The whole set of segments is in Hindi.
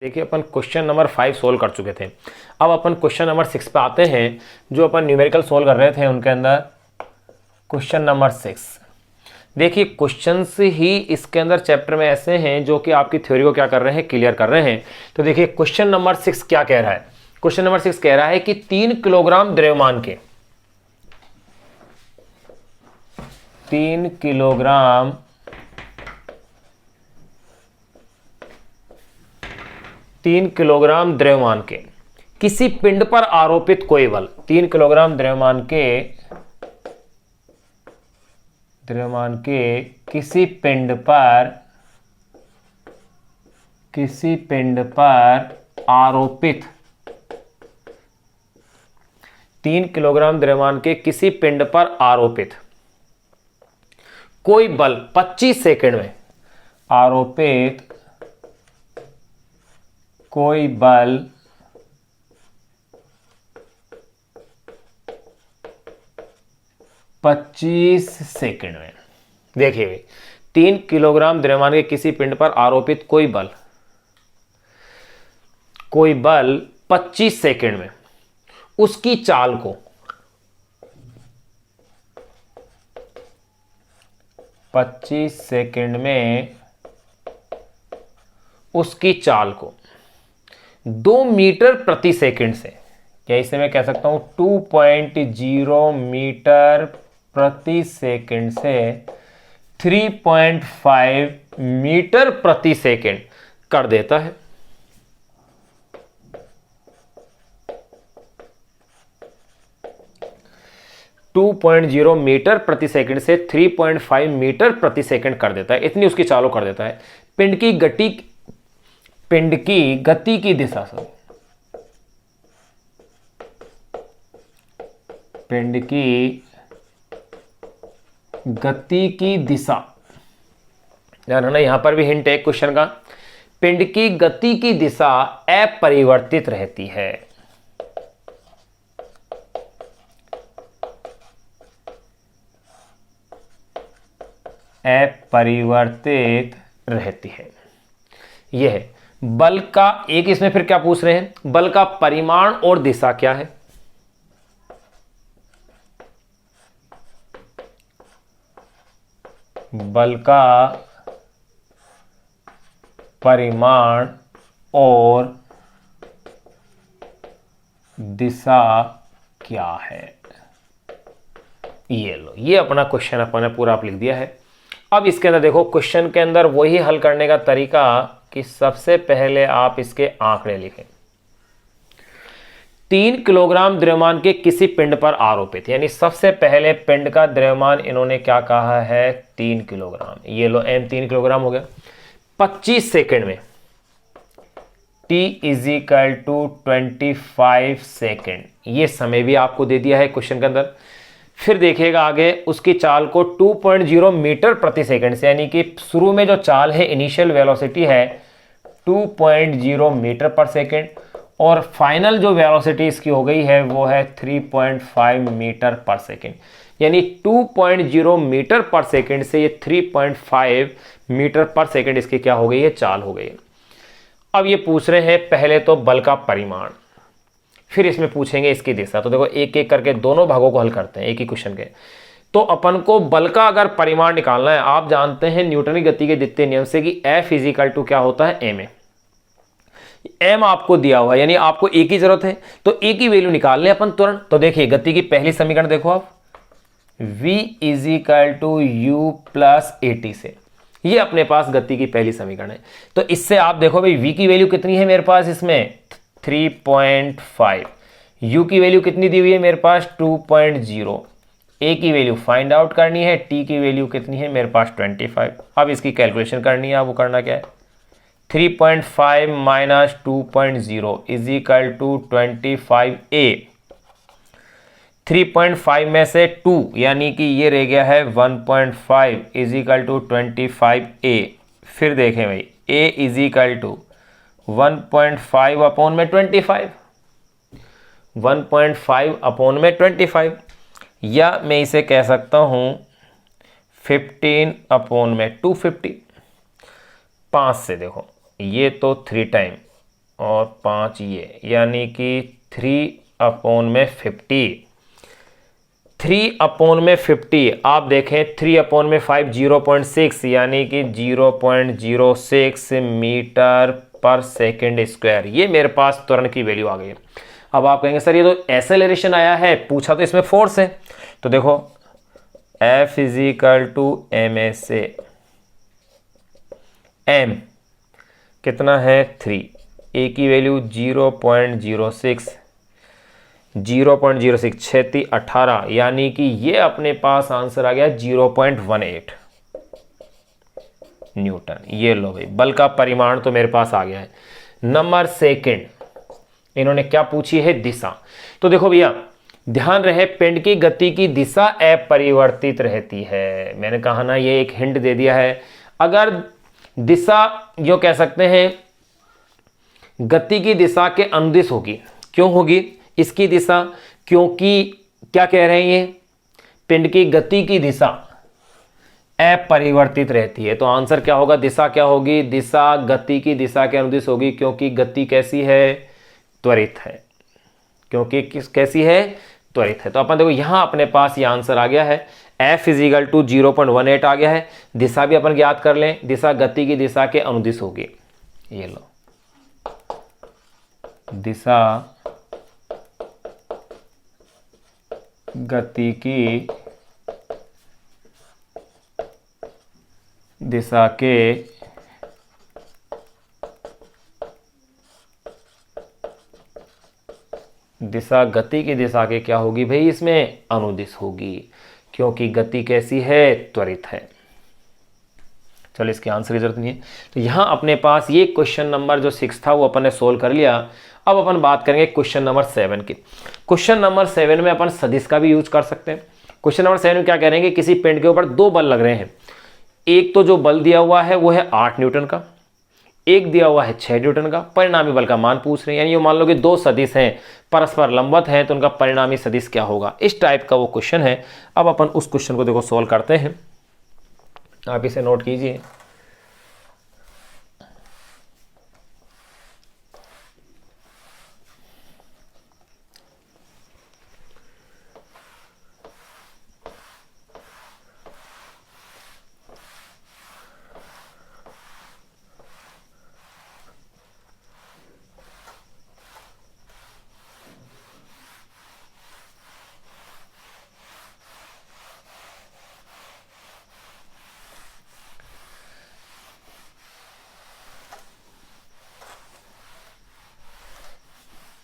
देखिए अपन क्वेश्चन नंबर 5 सोल्व कर चुके थे। अब अपन क्वेश्चन नंबर 6 पे आते हैं। जो अपन न्यूमेरिकल सोल्व कर रहे थे उनके अंदर क्वेश्चन नंबर 6, देखिए क्वेश्चंस ही इसके अंदर चैप्टर में ऐसे हैं जो कि आपकी थ्योरी को क्या कर रहे हैं, क्लियर कर रहे हैं। तो देखिए क्वेश्चन नंबर 6 क्या कह रहा है। क्वेश्चन नंबर 6 कह रहा है कि 3 किलोग्राम द्रव्यमान के 3 किलोग्राम द्रव्यमान के किसी पिंड पर आरोपित कोई बल, 3 किलोग्राम द्रव्यमान के किसी पिंड पर आरोपित 3 किलोग्राम द्रव्यमान के किसी पिंड पर आरोपित कोई बल 25 सेकंड में, आरोपित कोई बल 25 सेकंड में। देखिए 3 किलोग्राम द्रव्यमान के किसी पिंड पर आरोपित कोई बल 25 सेकंड में, उसकी चाल को 25 सेकंड में उसकी चाल को 2 मीटर प्रति सेकंड से, क्या इसे मैं कह सकता हूं 2.0 मीटर प्रति सेकंड से 3.5 मीटर प्रति सेकंड कर देता है। .0 मीटर प्रति सेकंड से 3.5 मीटर प्रति सेकंड कर देता है, इतनी उसकी चाल कर देता है। पिंड की गति की दिशा से, पिंड की गति की दिशा, ध्यान रखना यहां पर भी हिंट है क्वेश्चन का। पिंड की गति की दिशा अपरिवर्तित रहती है, अपरिवर्तित रहती है। यह है बल का एक, इसमें फिर क्या पूछ रहे हैं, बल का परिमाण और दिशा क्या है। बल का परिमाण और दिशा क्या है। ये लो, ये अपना क्वेश्चन अपन ने पूरा आप लिख दिया है। अब इसके अंदर देखो, क्वेश्चन के अंदर वही हल करने का तरीका कि सबसे पहले आप इसके आंकड़े लिखें। 3 किलोग्राम द्रव्यमान के किसी पिंड पर आरोपित, यानी सबसे पहले पिंड का द्रव्यमान इन्होंने क्या कहा है 3 किलोग्राम। ये लो m 3 किलोग्राम हो गया 25 सेकंड में, t = 25 सेकंड। ये समय भी आपको दे दिया है क्वेश्चन के अंदर। फिर देखिएगा आगे उसकी चाल को 2.0 मीटर प्रति सेकंड से, यानी कि शुरू में जो चाल है इनिशियल वेलोसिटी है 2.0 मीटर पर सेकंड, और फाइनल जो वेलोसिटी इसकी हो गई है वो है 3.5 मीटर पर सेकंड। यानी 2.0 मीटर पर सेकंड से ये 3.5 मीटर पर सेकंड इसकी क्या हो गई है, चाल हो गई है। अब ये पूछ रहे हैं पहले तो बल का परिमाण, फिर इसमें पूछेंगे इसकी दिशा। तो देखो एक एक करके दोनों भागों को हल करते हैं एक ही क्वेश्चन के। तो अपन को बल का अगर परिमाण निकालना है, आप जानते हैं न्यूटन की गति के द्वितीय नियम से कि F = क्या होता है ma। m आपको दिया हुआ है, यानी आपको a की जरूरत है, तो a की वैल्यू निकाल लें अपन तुरंत। तो देखिए गति की पहली समीकरण देखो आप, v = u + at से, ये अपने पास गति की पहली समीकरण है। तो इससे आप देखो भाई v की वैल्यू कितनी है मेरे पास, इसमें 3.5, u की वैल्यू कितनी दी हुई है मेरे पास 2.0, a की वैल्यू फाइंड आउट करनी है, t की वैल्यू कितनी है मेरे पास 25। अब इसकी कैलकुलेशन करनी है, वो करना क्या है 3.5 - 2.0 = 25a। 3.5 में से 2 यानी कि ये रह गया है 1.5 = 25a। फिर देखें भाई a = 1.5 अपॉन में 25, 1.5 अपॉन में 25, या मैं इसे कह सकता हूं 15 अपॉन में 250। 5 से देखो ये तो 3 टाइम और 5 ये, यानी कि 3/50। 3/50 आप देखें, 3/5 0.6, यानी कि 0.06 मीटर पर सेकेंड स्क्वायर। ये मेरे पास त्वरण की वैल्यू आ गई है। अब आप कहेंगे सर ये तो एक्सेलरेशन आया है, पूछा तो इसमें फोर्स है। तो देखो F = ma m कितना है 3, a की वैल्यू 0.06, 0.06 6 18, यानी कि ये अपने पास आंसर आ गया 0.18 न्यूटन। ये लो भाई, बल का परिमाण तो मेरे पास आ गया है। नंबर सेकंड, इन्होंने क्या पूछी है, दिशा। तो देखो भैया ध्यान रहे, पिंड की गति की दिशा अपरिवर्तित रहती है। मैंने कहा ना, ये एक हिंट दे दिया है। अगर दिशा जो कह सकते हैं गति की दिशा के अनुदिश होगी, क्यों होगी इसकी दिशा, क्योंकि क्या कह रहे हैं ये, पिंड की गति की दिशा अपरिवर्तित रहती है। तो आंसर क्या होगा, दिशा क्या होगी, दिशा गति की दिशा के अनुदिश होगी, क्योंकि गति कैसी है, त्वरित है। क्योंकि कैसी है, त्वरित है। तो अपन देखो यहां अपने पास ये आंसर आ गया है, F = 0.18 आ गया है। दिशा भी अपन ज्ञात कर लें, दिशा गति की दिशा के अनुदिश होगी। ये लो, दिशा गति की दिशा के दिशा गति की दिशा के क्या होगी भाई, इसमें अनुदिश होगी, क्योंकि गति कैसी है, त्वरित है। चलो इसके आंसर की जरूरत नहीं है। तो यहां अपने पास ये क्वेश्चन नंबर जो 6 था वो अपन ने सोल्व कर लिया। अब अपन बात करेंगे क्वेश्चन नंबर 7 की। क्वेश्चन नंबर 7 में अपन सदिश का भी यूज कर सकते हैं। क्वेश्चन नंबर 7 में क्या कह रहे हैं कि किसी पिंड के ऊपर 2 बल लग रहे हैं। एक तो जो बल दिया हुआ है वो है 8 न्यूटन का, एक दिया हुआ है 6 न्यूटन का। परिणामी बल का मान पूछ रहे हैं, यानी ये मान लो कि 2 सदिश हैं, परस्पर लंबवत हैं, तो उनका परिणामी सदिश क्या होगा, इस टाइप का वो क्वेश्चन है। अब अपन उस क्वेश्चन को देखो सोल्व करते हैं। आप इसे नोट कीजिए।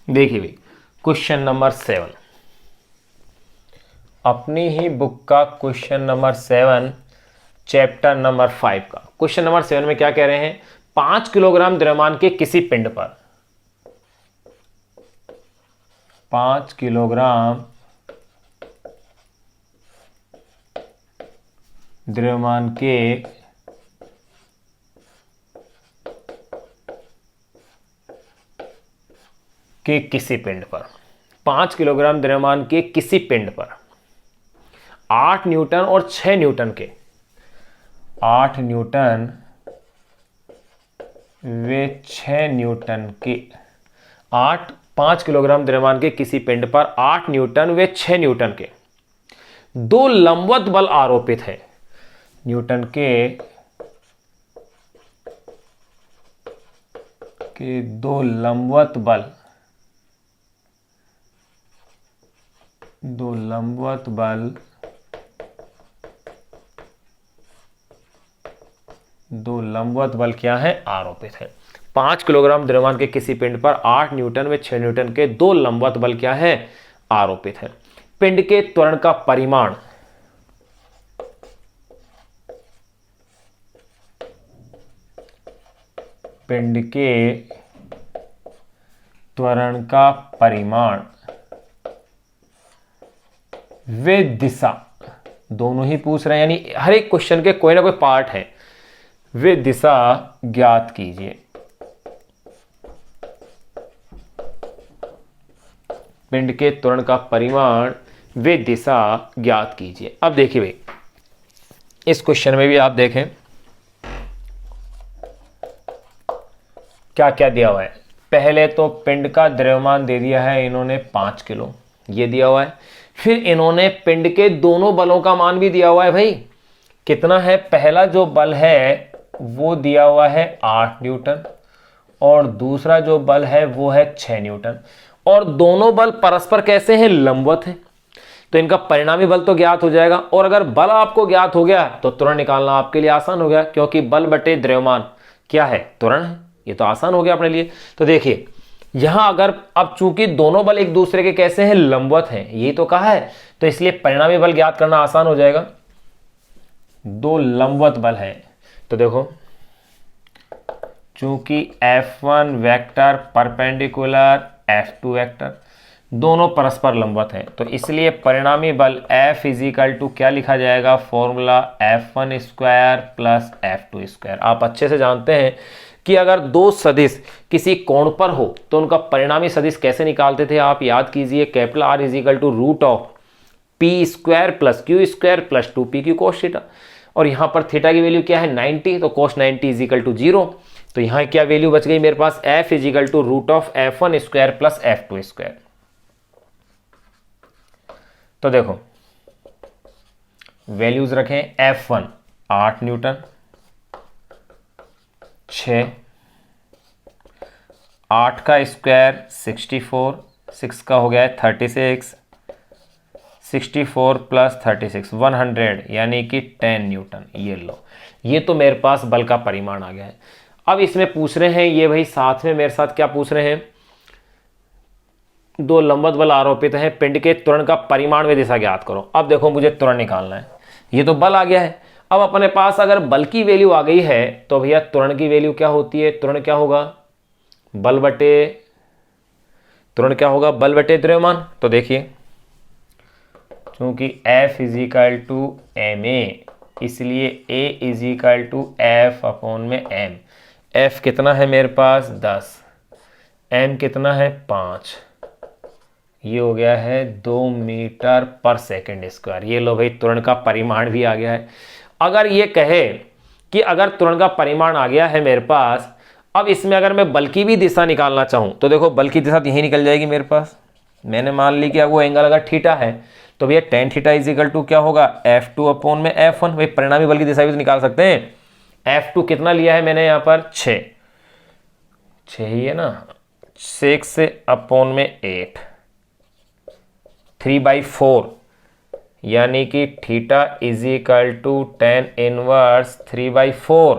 देखिए भाई, क्वेश्चन नंबर 7 अपनी ही बुक का क्वेश्चन नंबर 7 चैप्टर नंबर 5 का। क्वेश्चन नंबर 7 में क्या कह रहे हैं, 5 किलोग्राम द्रव्यमान के किसी पिंड पर 5 किलोग्राम द्रव्यमान के किसी पिंड पर, 5 किलोग्राम द्रव्यमान के किसी पिंड पर 8 न्यूटन और 6 न्यूटन के, 8 न्यूटन वे 6 न्यूटन के 5 किलोग्राम द्रव्यमान के किसी पिंड पर 8 न्यूटन वे 6 न्यूटन के 2 लंबवत बल आरोपित है। न्यूटन के 2 लंबवत बल, 2 लंबवत बल, 2 लंबवत बल क्या है, आरोपित है। 5 किलोग्राम द्रव्यमान के किसी पिंड पर 8 न्यूटन व 6 न्यूटन के 2 लंबवत बल क्या है, आरोपित है। पिंड के त्वरण का परिमाण, पिंड के त्वरण का परिमाण वे दिशा, दोनों ही पूछ रहे हैं, यानी हर एक क्वेश्चन के कोई ना कोई पार्ट है। वे दिशा ज्ञात कीजिए। पिंड के त्वरण का परिमाण वे दिशा ज्ञात कीजिए। अब देखिए भाई, इस क्वेश्चन में भी आप देखें क्या क्या दिया हुआ है। पहले तो पिंड का द्रव्यमान दे दिया है इन्होंने 5 किलो, ये दिया हुआ है। फिर इन्होंने पिंड के दोनों बलों का मान भी दिया हुआ है भाई। कितना है? पहला जो बल है वो दिया हुआ है 8 न्यूटन और दूसरा जो बल है वो है 6 न्यूटन, और दोनों बल परस्पर कैसे हैं? लंबवत हैं। तो इनका परिणामी बल तो ज्ञात हो जाएगा, और अगर बल आपको ज्ञात हो गया तो त्वरण निकालना आपके लिए आसान हो गया, क्योंकि बल बटे द्रव्यमान क्या है? त्वरण है। ये तो आसान हो गया अपने लिए। तो देखिए यहां अगर अब चूंकि दोनों बल एक दूसरे के कैसे हैं? लंबवत हैं, यही तो कहा है, तो इसलिए परिणामी बल ज्ञात करना आसान हो जाएगा। दो लंबवत बल है, तो देखो चूंकि F1 vector perpendicular F2 vector दोनों परस्पर लंबवत हैं, तो इसलिए परिणामी बल F इजिकल टू क्या लिखा जाएगा? Formula F1 square plus F2 square. आप अच्छे से जानते हैं कि अगर दो सदिश किसी कोण पर हो तो उनका परिणामी सदिश कैसे निकालते थे? आप याद कीजिए, capital R is equal to root of p square plus q square plus 2p cos theta, और यहाँ पर थीटा की वैल्यू क्या है? 90, तो कोस 90 इजिकल टू 0। तो यहाँ क्या वैल्यू बच गई मेरे पास? F is equal to root of F1 square plus F2 square. तो देखो वैल्यूज रखें, F1 8 न्यूटन, 6, 8 का स्क्वायर 64, 6 का हो गया है 36, 64 प्लस 36 100 यानी कि 10 न्यूटन। ये लो, ये तो मेरे पास बल का परिमाण आ गया है। अब इसमें पूछ रहे हैं ये भाई साथ में मेरे साथ क्या पूछ रहे हैं? दो लंबवत बल आरोपित हैं, पिंड के त्वरण का परिमाण व दिशा ज्ञात करो। अब देखो मुझे त्वरण निकालना है, ये तो बल आ गया है। अब अपने पास अगर बल की वैल्यू आ गई है तो भैया त्वरण की वैल्यू क्या होती है? त्वरण क्या होगा? बल बटे त्वरण क्या होगा? बल बटे द्रव्यमान। तो देखिए क्योंकि F इजिकल टू ma, इसलिए A is equal to F upon में m। F कितना है मेरे पास? 10, m कितना है? 5, ये हो गया है 2 मीटर पर सेकंड स्क्वायर। ये लो भाई त्वरण का परिमाण भी आ गया है। अगर ये कहे कि अगर त्वरण का परिमाण आ गया है मेरे पास, अब इसमें अगर मैं बल की भी दिशा निकालना चाहूं तो देखो बल की दिशा यही निकल जाएगी मेरे पास। मैंने मान ली कि वो एंगल अगर थीटा है तो भैया tan थीटा इजिकल टू क्या होगा? F2 अपॉन में F1। भाई परिणामी बल की दिशा भी तो निकाल सकते हैं। F2 कितना लिया है मैंने यहाँ पर? 6 ही है ना, 6 अपॉन में 8, 3/4 यानी कि theta is equal to tan inverse 3/4।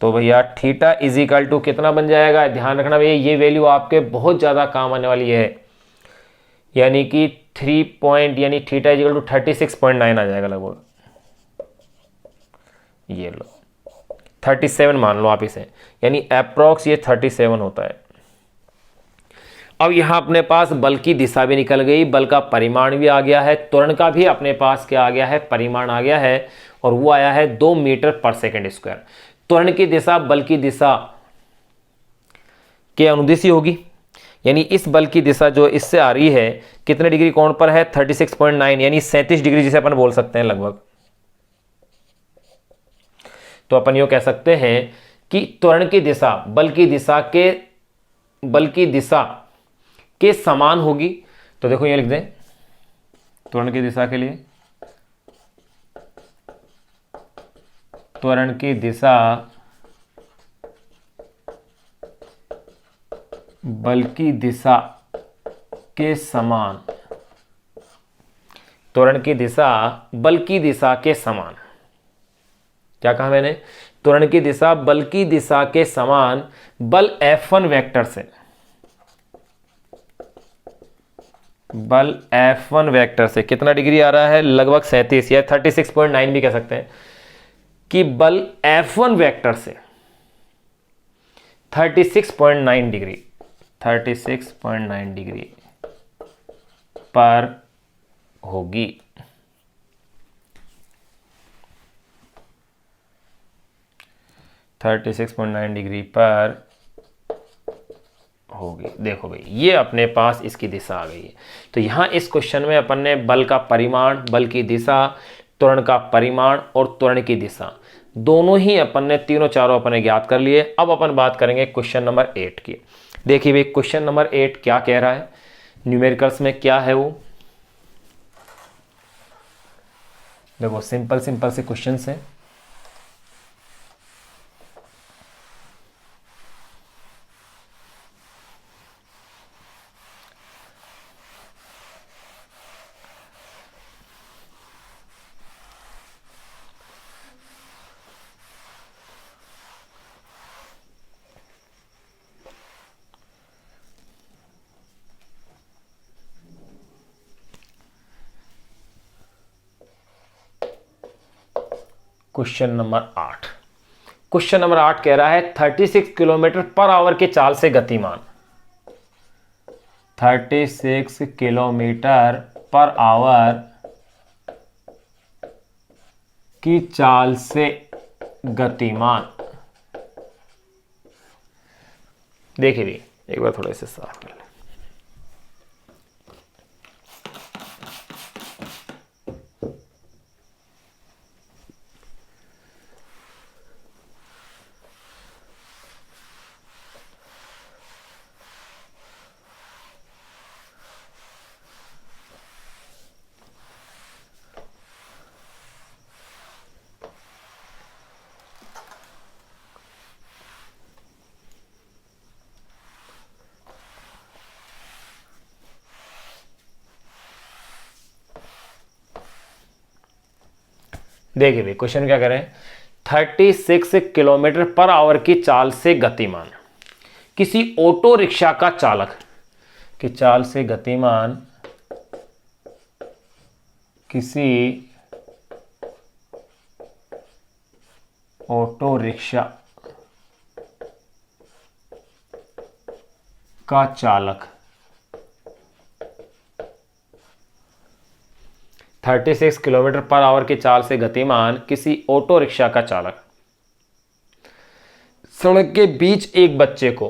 तो भैया थीटा इजिकल टू कितना बन जाएगा? ध्यान रखना भैया ये वैल्यू आपके बहुत ज़्यादा काम आने वाली है, यानी कि 3 पॉइंट यानी थीटा इजिकल टू 36.9 आ जाएगा लगभग। ये लो 37 मान लो आप इसे, यानी अप्रॉक्स ये 37 होता है। अब यहां अपने पास बल की दिशा भी निकल गई, बल का परिमाण भी आ गया है, त्वरण का भी अपने पास क्या आ गया है? परिमाण आ गया है, और वो आया है 2 मीटर पर सेकंड स्क्वायर। त्वरण की दिशा बल की दिशा के अनुदिश होगी, यानी इस बल की दिशा जो इससे आ रही है कितने डिग्री कोण पर है? 36.9 यानी 37 डिग्री जिसे अपन बोल सकते हैं लगभग। तो अपन यो कह सकते हैं कि त्वरण की दिशा बल की दिशा के समान होगी। तो देखो ये लिख दें, त्वरण की दिशा के लिए त्वरण की दिशा बल की दिशा के समान, त्वरण की दिशा बल की दिशा के समान। क्या कहा मैंने? त्वरण की दिशा बल की दिशा के समान बल F1 वेक्टर से, बल F1 वेक्टर से कितना डिग्री आ रहा है? लगभग 37 या 36.9 भी कह सकते हैं, कि बल F1 वेक्टर से 36.9 डिग्री पर होगी। डिग्री पर होगी। देखो भाई ये अपने पास इसकी दिशा आ गई है। तो यहां इस क्वेश्चन में अपन ने बल का परिमाण, बल की दिशा, त्वरण का परिमाण और त्वरण की दिशा दोनों ही अपन ने तीनों चारों अपन ने ज्ञात कर लिए। अब अपन बात करेंगे क्वेश्चन नंबर 8 की। देखिए भाई क्वेश्चन नंबर 8 क्या कह रहा है, न्यूमेरिकल्स में क्या है वो, देखो सिंपल सिंपल से क्वेश्चन है। क्वेश्चन नंबर 8, क्वेश्चन नंबर 8 कह रहा है 36 किलोमीटर पर आवर के चाल से गतिमान, 36 किलोमीटर पर आवर की चाल से गतिमान। देखिए भी एक बार थोड़ा इसे साफ कर ले। देखिए भाई क्वेश्चन क्या करें, 36 किलोमीटर पर आवर की चाल से गतिमान किसी ऑटो रिक्शा का चालक की चाल से गतिमान किसी ऑटो रिक्शा का चालक 36 किलोमीटर पर आवर की चाल से गतिमान किसी ऑटो रिक्शा का चालक सड़क के बीच एक बच्चे को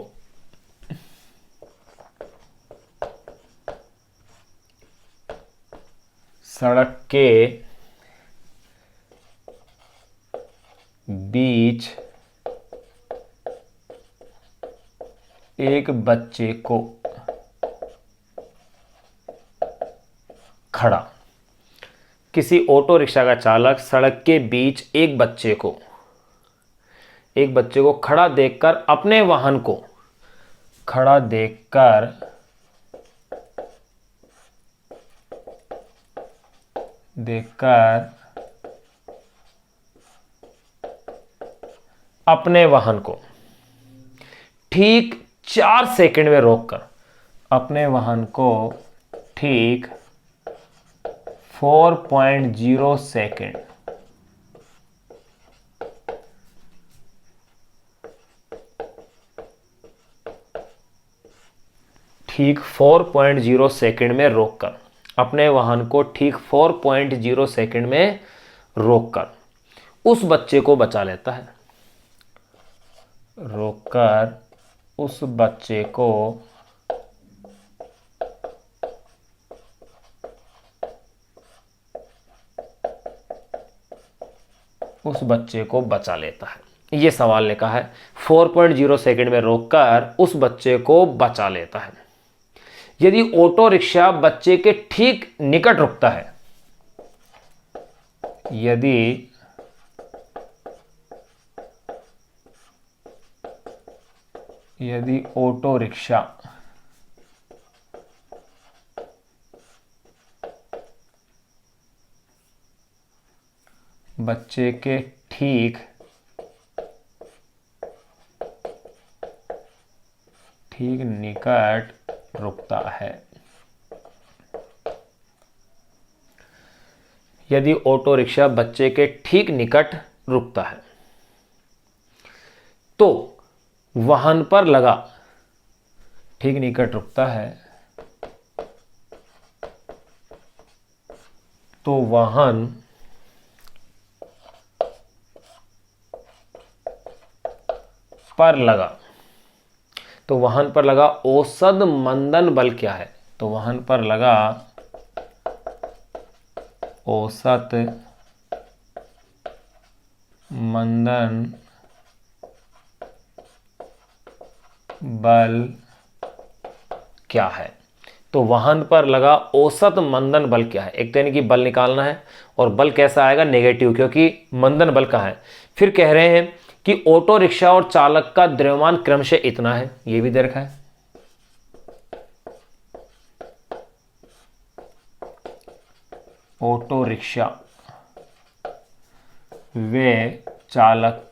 सड़क के बीच एक बच्चे को खड़ा, किसी ऑटो रिक्शा का चालक सड़क के बीच एक बच्चे को खड़ा देखकर अपने वाहन को अपने वाहन को ठीक 4 सेकंड में रोककर अपने वाहन को ठीक 4.0 सेकंड ठीक 4.0 सेकंड में रोककर अपने वाहन को ठीक 4.0 सेकंड में रोककर उस बच्चे को बचा लेता है, रोककर उस बच्चे को बचा लेता है। ये सवाल लिखा है 4.0 सेकंड में रोककर उस बच्चे को बचा लेता है। यदि ऑटो रिक्शा बच्चे के ठीक निकट रुकता है, यदि ऑटो रिक्शा बच्चे के ठीक निकट रुकता है, यदि ऑटो रिक्शा बच्चे के ठीक निकट रुकता है तो वाहन पर लगा ठीक निकट रुकता है तो वाहन पर लगा औसत मंदन बल क्या है, तो वाहन पर लगा औसत मंदन बल क्या है। तो वाहन पर लगा औसत मंदन बल क्या है। एक तो यानी कि बल निकालना है, और बल कैसा आएगा, नेगेटिव, क्योंकि मंदन बल का है। फिर कह रहे हैं कि ऑटो रिक्शा और चालक का द्रव्यमान क्रमशः इतना है, ये भी दे रखा है। ऑटो रिक्शा व चालक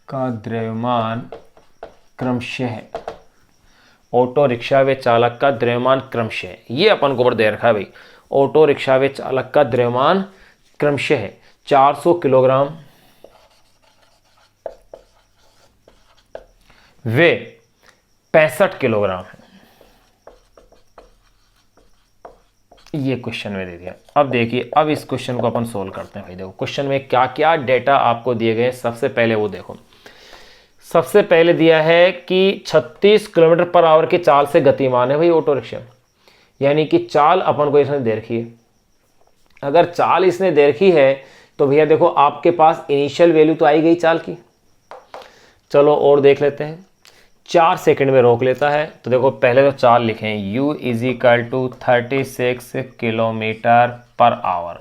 का द्रव्यमान क्रमशः, ऑटो रिक्शा व चालक का द्रव्यमान क्रमशः, ये अपन को ऊपर दे रखा है भाई। ऑटो रिक्शा व चालक का द्रव्यमान क्रमशः 400 किलोग्राम व 65 किलोग्राम है। ये क्वेश्चन में दे दिया। अब देखिए, अब इस क्वेश्चन को अपन सोल्व करते हैं भाई। देखो क्वेश्चन में क्या क्या डेटा आपको दिए गए। सबसे पहले वो देखो, सबसे पहले दिया है कि 36 किलोमीटर पर आवर की चाल से गतिमान है भाई ऑटो रिक्शा, यानी कि चाल अपन को इसने दे रखी है। अगर चाल इसने दे रखी है तो भैया देखो आपके पास इनिशियल वैल्यू तो आई गई चाल की। चलो और देख लेते हैं। 4 सेकंड में रोक लेता है, तो देखो पहले तो चाल लिखें, u = 36 किलोमीटर पर आवर।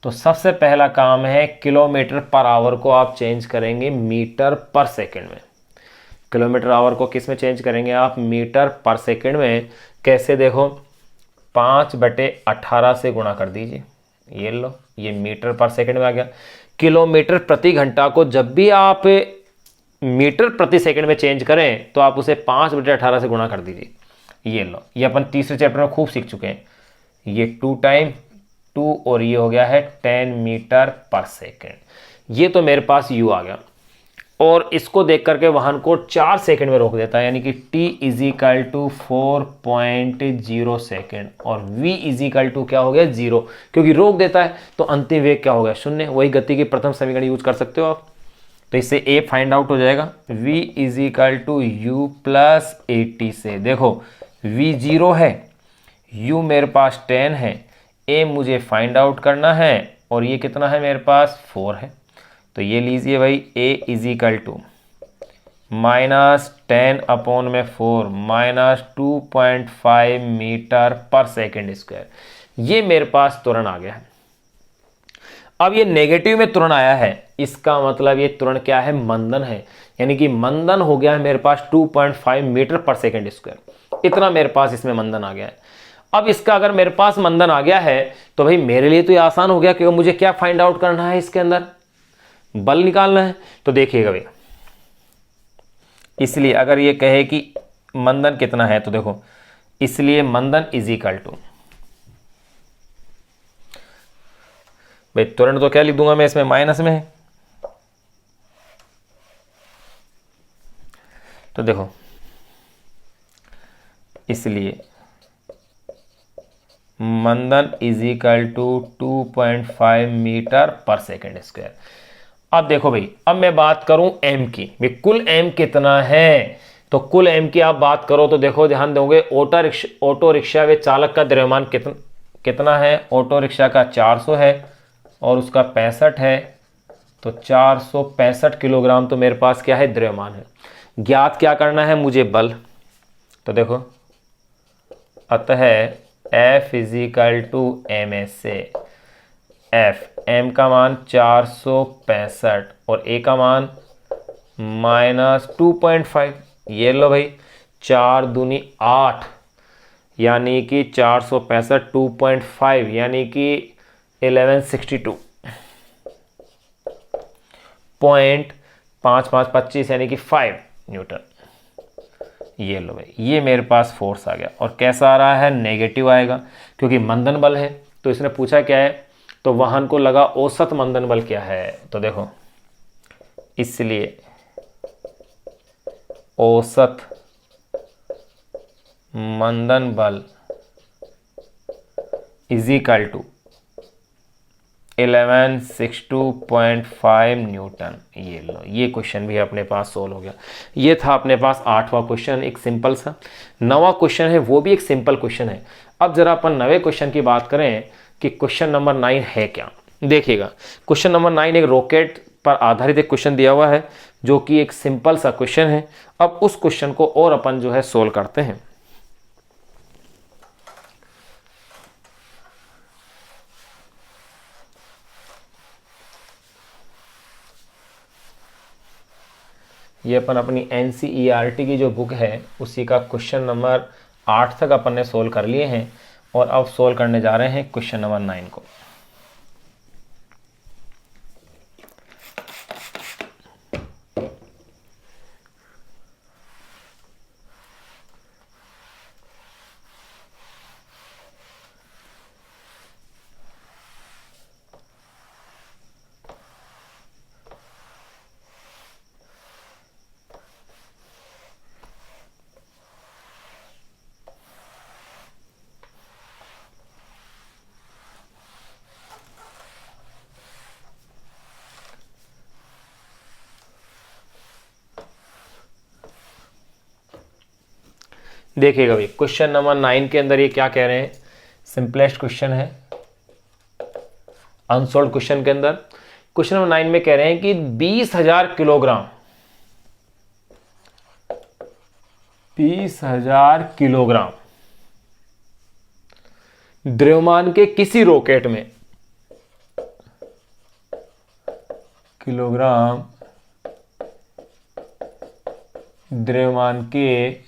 तो सबसे पहला काम है किलोमीटर पर आवर को आप चेंज करेंगे मीटर पर सेकंड में। किलोमीटर आवर को किस में चेंज करेंगे आप, मीटर पर सेकंड में। कैसे, देखो 5/18 से गुणा कर दीजिए, ये लो, ये मीटर पर सेकंड में आ गया। किलोमीटर प्रति घंटा को जब भी आप मीटर प्रति सेकंड में चेंज करें तो आप उसे 5/18 से गुणा कर दीजिए, ये लो। ये अपन तीसरे चैप्टर में खूब सीख चुके हैं। ये 2 × 2 और ये हो गया है 10 मीटर पर सेकंड। ये तो मेरे पास u आ गया, और इसको देख करके वाहन को 4 सेकंड में रोक देता है, यानी कि t = 4.0 सेकंड, और v = क्या हो गया, 0, क्योंकि रोक देता है। तो अंतिम वेग क्या हो गया, 0। वही गति की प्रथम समीकरण यूज कर सकते हो आप। तो इससे a फाइंड आउट हो जाएगा, v = u + 80 से। देखो v 0 है, u मेरे पास 10 है, a मुझे फाइंड आउट करना है, और ये कितना है मेरे पास, 4 है। तो ये लीजिए भाई, a = -10/4 -2.5 मीटर पर सेकेंड स्क्वायर। ये मेरे पास त्वरण आ गया है। अब ये नेगेटिव में त्वरण आया है, इसका मतलब ये त्वरण क्या है, मंदन है, यानी कि मंदन हो गया है मेरे पास 2.5 मीटर पर सेकेंड स्क्वायर। इतना मेरे पास इसमें मंदन आ गया है। अब इसका अगर मेरे पास मंदन आ गया है तो भाई मेरे लिए तो ये आसान हो गया, क्योंकि मुझे क्या फाइंड आउट करना है, इसके अंदर बल निकालना है। तो देखिएगा भैया, इसलिए अगर ये कहे कि मंदन कितना है, तो देखो इसलिए मंदन = भाई त्वरण तो क्या लिख दूंगा मैं इसमें, माइनस में है। तो देखो इसलिए मंदन = 2.5 मीटर पर सेकेंड स्क्वायर। अब देखो भाई, अब मैं बात करूं m की, भाई कुल m कितना है। तो कुल m की आप बात करो तो देखो, ध्यान दोगे, ऑटो रिक्शा व चालक का द्रव्यमान कितना है। ऑटो रिक्शा का 400 है और उसका 65 है, तो 465 किलोग्राम तो मेरे पास क्या है, द्रव्यमान है। ज्ञात क्या करना है मुझे, बल। तो देखो, अतः F = ma से F, m का मान 465 और a का मान -2.5। ये लो भाई, 4 दूनी 8, यानी कि 465 2.5, यानी कि 1162.5525, यानी कि 5 न्यूटन। ये लो भाई, ये मेरे पास फोर्स आ गया, और कैसा आ रहा है, नेगेटिव आएगा, क्योंकि मंदन बल है। तो इसने पूछा क्या है, तो वाहन को लगा औसत मंदन बल क्या है। तो देखो, इसलिए औसत मंदन बल = 1162.5 न्यूटन। ये लो, ये क्वेश्चन भी अपने पास सोल्व हो गया। ये था अपने पास 8वां क्वेश्चन, एक सिंपल सा। 9वां क्वेश्चन है, वो भी एक सिंपल क्वेश्चन है। अब जरा अपन 9वें क्वेश्चन की बात करें कि क्वेश्चन नंबर 9 है क्या। देखिएगा, क्वेश्चन नंबर 9 एक रॉकेट पर आधारित एक क्वेश्चन दिया हुआ है, जो कि एक सिंपल सा क्वेश्चन है। अब उस क्वेश्चन को और अपन जो है सोल्व करते हैं। ये अपन अपनी NCERT की जो बुक है उसी का क्वेश्चन नंबर 8 तक अपन ने सोल्व कर लिए हैं और अब सोल्व करने जा रहे हैं क्वेश्चन नंबर 9 को। देखिएगा भाई, क्वेश्चन नंबर 9 के अंदर ये क्या कह रहे हैं, सिंपलेस्ट क्वेश्चन है अनसोल्ड क्वेश्चन के अंदर। क्वेश्चन नंबर 9 में कह रहे हैं कि 20,000 किलोग्राम द्रव्यमान के किसी रॉकेट में द्रव्यमान के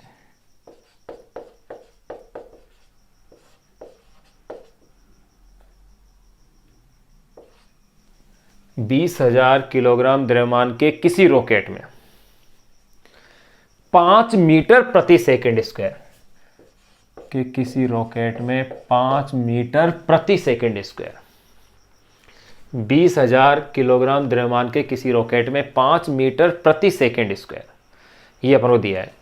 20,000 किलोग्राम द्रव्यमान के किसी रॉकेट में 5 मीटर प्रति सेकंड स्क्वायर के किसी रॉकेट में 5 मीटर प्रति सेकंड स्क्वायर 20,000 किलोग्राम द्रव्यमान के किसी रॉकेट में 5 मीटर प्रति सेकंड स्क्वायर, ये अपन को दिया है।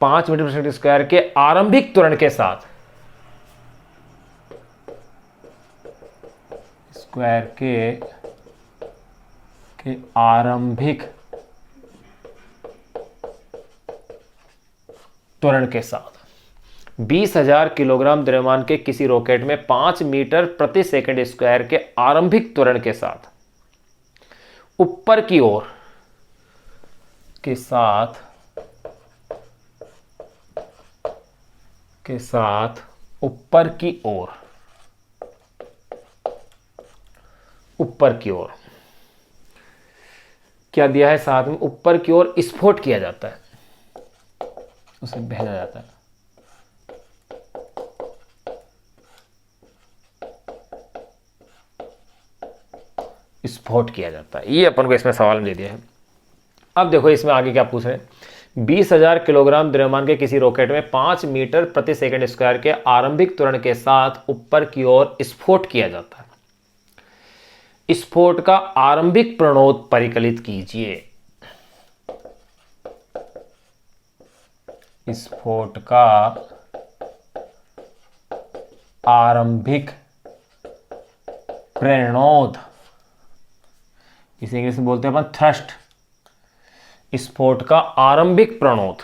5 मीटर प्रति सेकंड स्क्वायर के आरंभिक त्वरण के साथ स्क्वायर के आरंभिक त्वरण के साथ 20,000 किलोग्राम द्रव्यमान के किसी रॉकेट में 5 मीटर प्रति सेकंड स्क्वायर के आरंभिक त्वरण के साथ ऊपर की ओर ऊपर की ओर क्या दिया है साथ में, ऊपर की ओर स्फोट किया जाता है, उसे भेजा जाता है। स्फोट किया जाता है, ये अपन को इसमें सवाल में दे दिया है। अब देखो इसमें आगे क्या पूछ रहे हैं, 20,000 किलोग्राम द्रव्यमान के किसी रॉकेट में 5 मीटर प्रति सेकंड स्क्वायर के आरंभिक त्वरण के साथ ऊपर की ओर स्फोट किया जाता है। स्फोट का आरंभिक प्रणोद परिकलित कीजिए। स्फोट का आरंभिक प्रणोद, इसे इंग्लिश में बोलते हैं अपन थ्रस्ट। स्फोट का आरंभिक प्रणोद।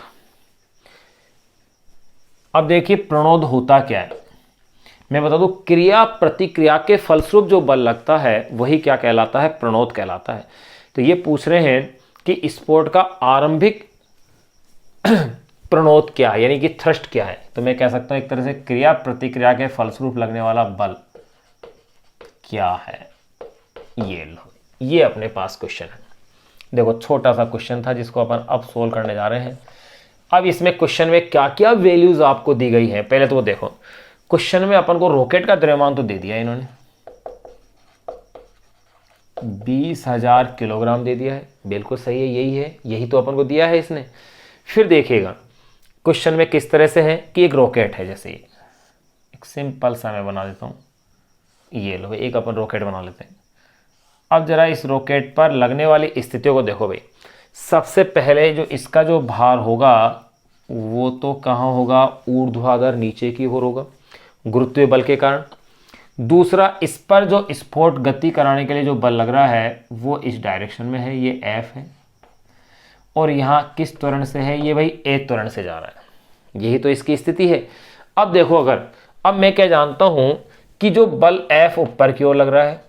अब देखिए प्रणोद होता क्या है, मैं बता दूं, क्रिया प्रतिक्रिया के फलस्वरूप जो बल लगता है वही क्या कहलाता है, प्रणोद कहलाता है। तो ये पूछ रहे हैं कि स्फोट का आरंभिक प्रणोद क्या है, यानी कि थ्रस्ट क्या है। तो मैं कह सकता हूं एक तरह से क्रिया प्रतिक्रिया के फलस्वरूप लगने वाला बल क्या है। ये लो, ये अपने पास क्वेश्चन है। देखो छोटा सा क्वेश्चन था जिसको अपन अब सोल्व करने जा रहे हैं। अब इसमें क्वेश्चन में क्या क्या वैल्यूज आपको दी गई है, पहले तो वो देखो। क्वेश्चन में अपन को रॉकेट का द्रव्यमान तो दे दिया इन्होंने, 20,000 किलोग्राम दे दिया है, बिल्कुल सही है, यही तो अपन को दिया है इसने। फिर देखिएगा क्वेश्चन में किस तरह से है कि एक रॉकेट है, जैसे एक सिंपल सा मैं बना देता हूं, ये लो एक अपन रॉकेट बना लेते हैं। अब जरा इस रॉकेट पर लगने वाली स्थितियों को देखो भाई। सबसे पहले जो इसका जो भार होगा वो तो कहाँ होगा, ऊर्ध्वाधर नीचे की ओर होगा गुरुत्वीय बल के कारण। दूसरा, इस पर जो स्फोट गति कराने के लिए जो बल लग रहा है वो इस डायरेक्शन में है, ये F है। और यहाँ किस त्वरण से है, ये भाई A त्वरण से जा रहा है, यही तो इसकी स्थिति है। अब देखो, अगर अब मैं क्या जानता हूँ कि जो बल F ऊपर की ओर लग रहा है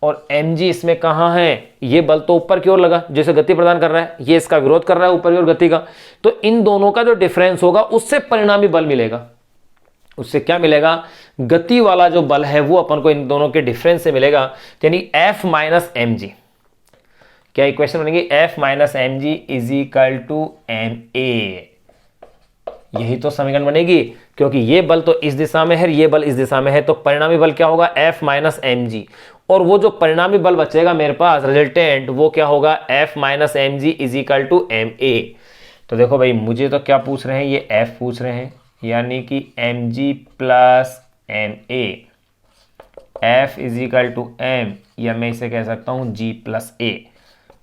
और mg इसमें कहाँ है, ये बल तो ऊपर की ओर लगा जैसे गति प्रदान कर रहा है, ये इसका विरोध कर रहा है ऊपर की ओर गति का, तो इन दोनों का जो डिफरेंस होगा उससे परिणामी बल मिलेगा। उससे क्या मिलेगा, गति वाला जो बल है वो अपन को इन दोनों के डिफरेंस से मिलेगा, यानी F माइनस एम जी। क्या इक्वेशन बनेगी, F minus m g is equal to m a. यही तो समीकरण बनेगी, क्योंकि ये बल तो इस दिशा में है, ये बल इस दिशा में है, तो परिणामी बल क्या होगा, F माइनस एम जी। और वो जो परिणामी बल बचेगा मेरे पास रिजल्टेंट, वो क्या होगा, F minus m g is equal to m a. तो देखो भाई, मुझे तो क्या पूछ रहे हैं, ये F पूछ रहे हैं, यानी कि m g plus m a, f is equal to m, या मैं इसे कह सकता हूं जी प्लस ए।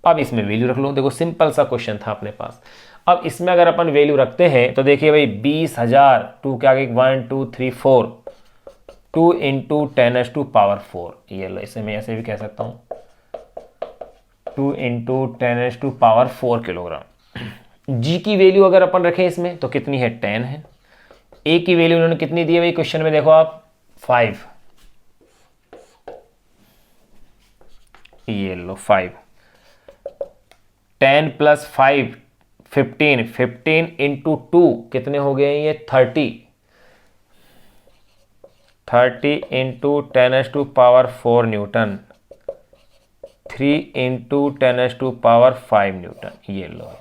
अब इसमें वैल्यू रख लो, देखो सिंपल सा क्वेश्चन था अपने पास। अब इसमें अगर अपन वैल्यू रखते हैं तो देखिए भाई 20,000, 2 के आगे 1 2 3 4, 2 इंटू 10⁻⁴, ये लो, इसे मैं ऐसे भी कह सकता हूं 2 इंटू 10⁻⁴ किलोग्राम। जी की वैल्यू अगर अपन रखें इसमें तो कितनी है, 10 है। ए की वैल्यू उन्होंने कितनी दी है भाई क्वेश्चन में, देखो आप 5, ये लो 5, 10 प्लस 5 15, 15 इंटू 2 कितने हो गए ये 30, 30 इंटू 10⁻⁴ न्यूटन, 3 इंटू 10⁻⁵ न्यूटन। ये लो,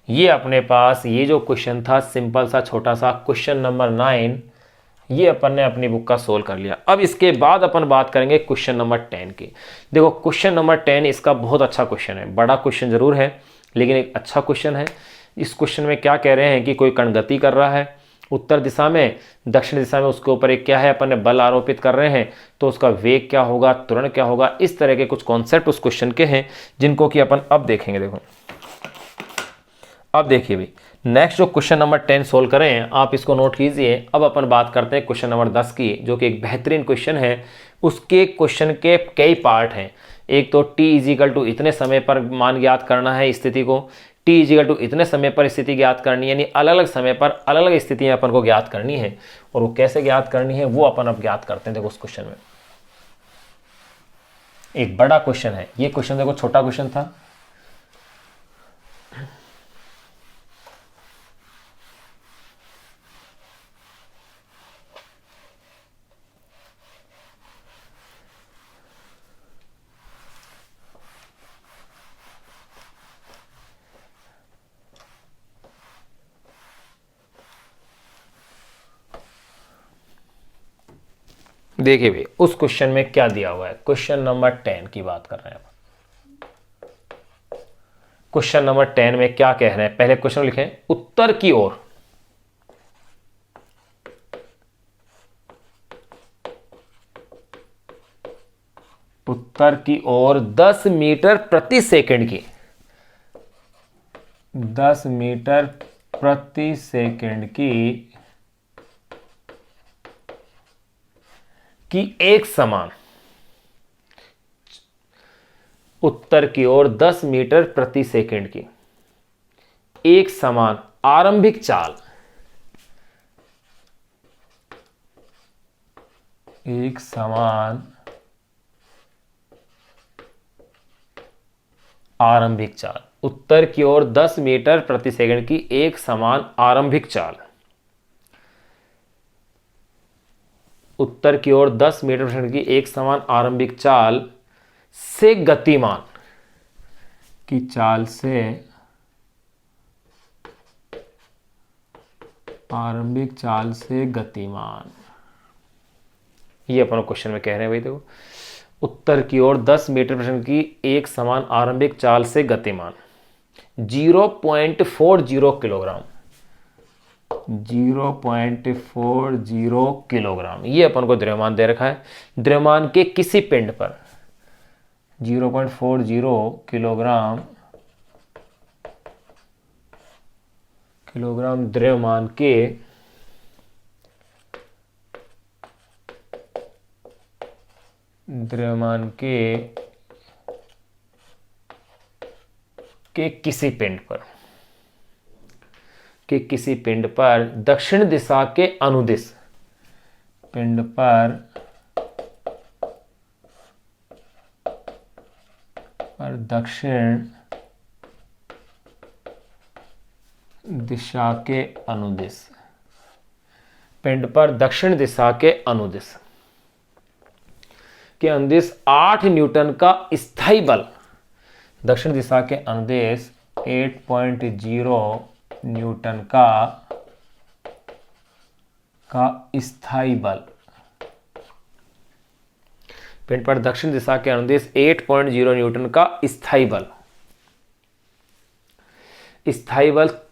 ये अपने पास ये जो क्वेश्चन था सिंपल सा छोटा सा क्वेश्चन नंबर 9, ये अपन ने अपनी बुक का सोल्व कर लिया। अब इसके बाद अपन बात करेंगे क्वेश्चन नंबर 10 की। देखो क्वेश्चन नंबर 10 इसका बहुत अच्छा क्वेश्चन है, बड़ा क्वेश्चन जरूर है लेकिन एक अच्छा क्वेश्चन है। इस क्वेश्चन में क्या कह रहे हैं कि कोई कण गति कर रहा है उत्तर दिशा में, दक्षिण दिशा में उसके ऊपर एक क्या है, अपन ने बल आरोपित कर रहे हैं, तो उसका वेग क्या होगा, त्वरण क्या होगा, इस तरह के कुछ कॉन्सेप्ट उस क्वेश्चन के हैं जिनको कि अपन अब देखेंगे। देखो अब देखिए भाई, नेक्स्ट जो क्वेश्चन नंबर 10 सोल्व करें, आप इसको नोट कीजिए। अब अपन बात करते हैं क्वेश्चन नंबर 10 की, जो कि एक बेहतरीन क्वेश्चन है। उसके क्वेश्चन के कई पार्ट हैं। एक तो t इजिकल टू इतने समय पर मान ज्ञात करना है स्थिति को, t इजिकल टू इतने समय पर स्थिति ज्ञात करनी है, यानी अलग अलग समय पर अलग अलग स्थितियां अपन को ज्ञात करनी है। और वो कैसे ज्ञात करनी है वो अपन अब ज्ञात करते हैं। देखो उस क्वेश्चन में एक बड़ा क्वेश्चन है, ये क्वेश्चन देखो छोटा क्वेश्चन था। देखिए भाई उस क्वेश्चन में क्या दिया हुआ है, क्वेश्चन नंबर 10 की बात कर रहे हैं। क्वेश्चन नंबर 10 में क्या कह रहे हैं, पहले क्वेश्चन लिखें, उत्तर की ओर उत्तर की ओर 10 मीटर प्रति सेकंड की 10 मीटर प्रति सेकंड की एक समान, उत्तर की ओर 10 मीटर प्रति सेकंड की एक समान आरंभिक चाल, एक समान आरंभिक चाल, उत्तर की ओर 10 मीटर प्रति सेकंड की एक समान आरंभिक चाल, उत्तर की ओर 10 मीटर प्रति सेकंड की एक समान आरंभिक चाल से गतिमान की चाल से आरंभिक चाल से गतिमान, ये अपन क्वेश्चन में कह रहे हैं भाई। देखो उत्तर की ओर 10 मीटर प्रति सेकंड की एक समान आरंभिक चाल से गतिमान 0.40 किलोग्राम, 0.40 किलोग्राम, ये अपन को द्रव्यमान दे रखा है। द्रव्यमान के किसी पिंड पर 0.40 किलोग्राम द्रव्यमान के किसी पिंड पर दक्षिण दिशा के अनुदिश, पिंड पर पर दक्षिण दिशा के अनुदिश, पिंड पर दक्षिण दिशा के अनुदिश 8 न्यूटन का स्थायी बल, दक्षिण दिशा के अनुदिश 8.0 न्यूटन का स्थायी बल, पिंड पर दक्षिण दिशा के अनुदिश 8.0 न्यूटन का स्थायी बल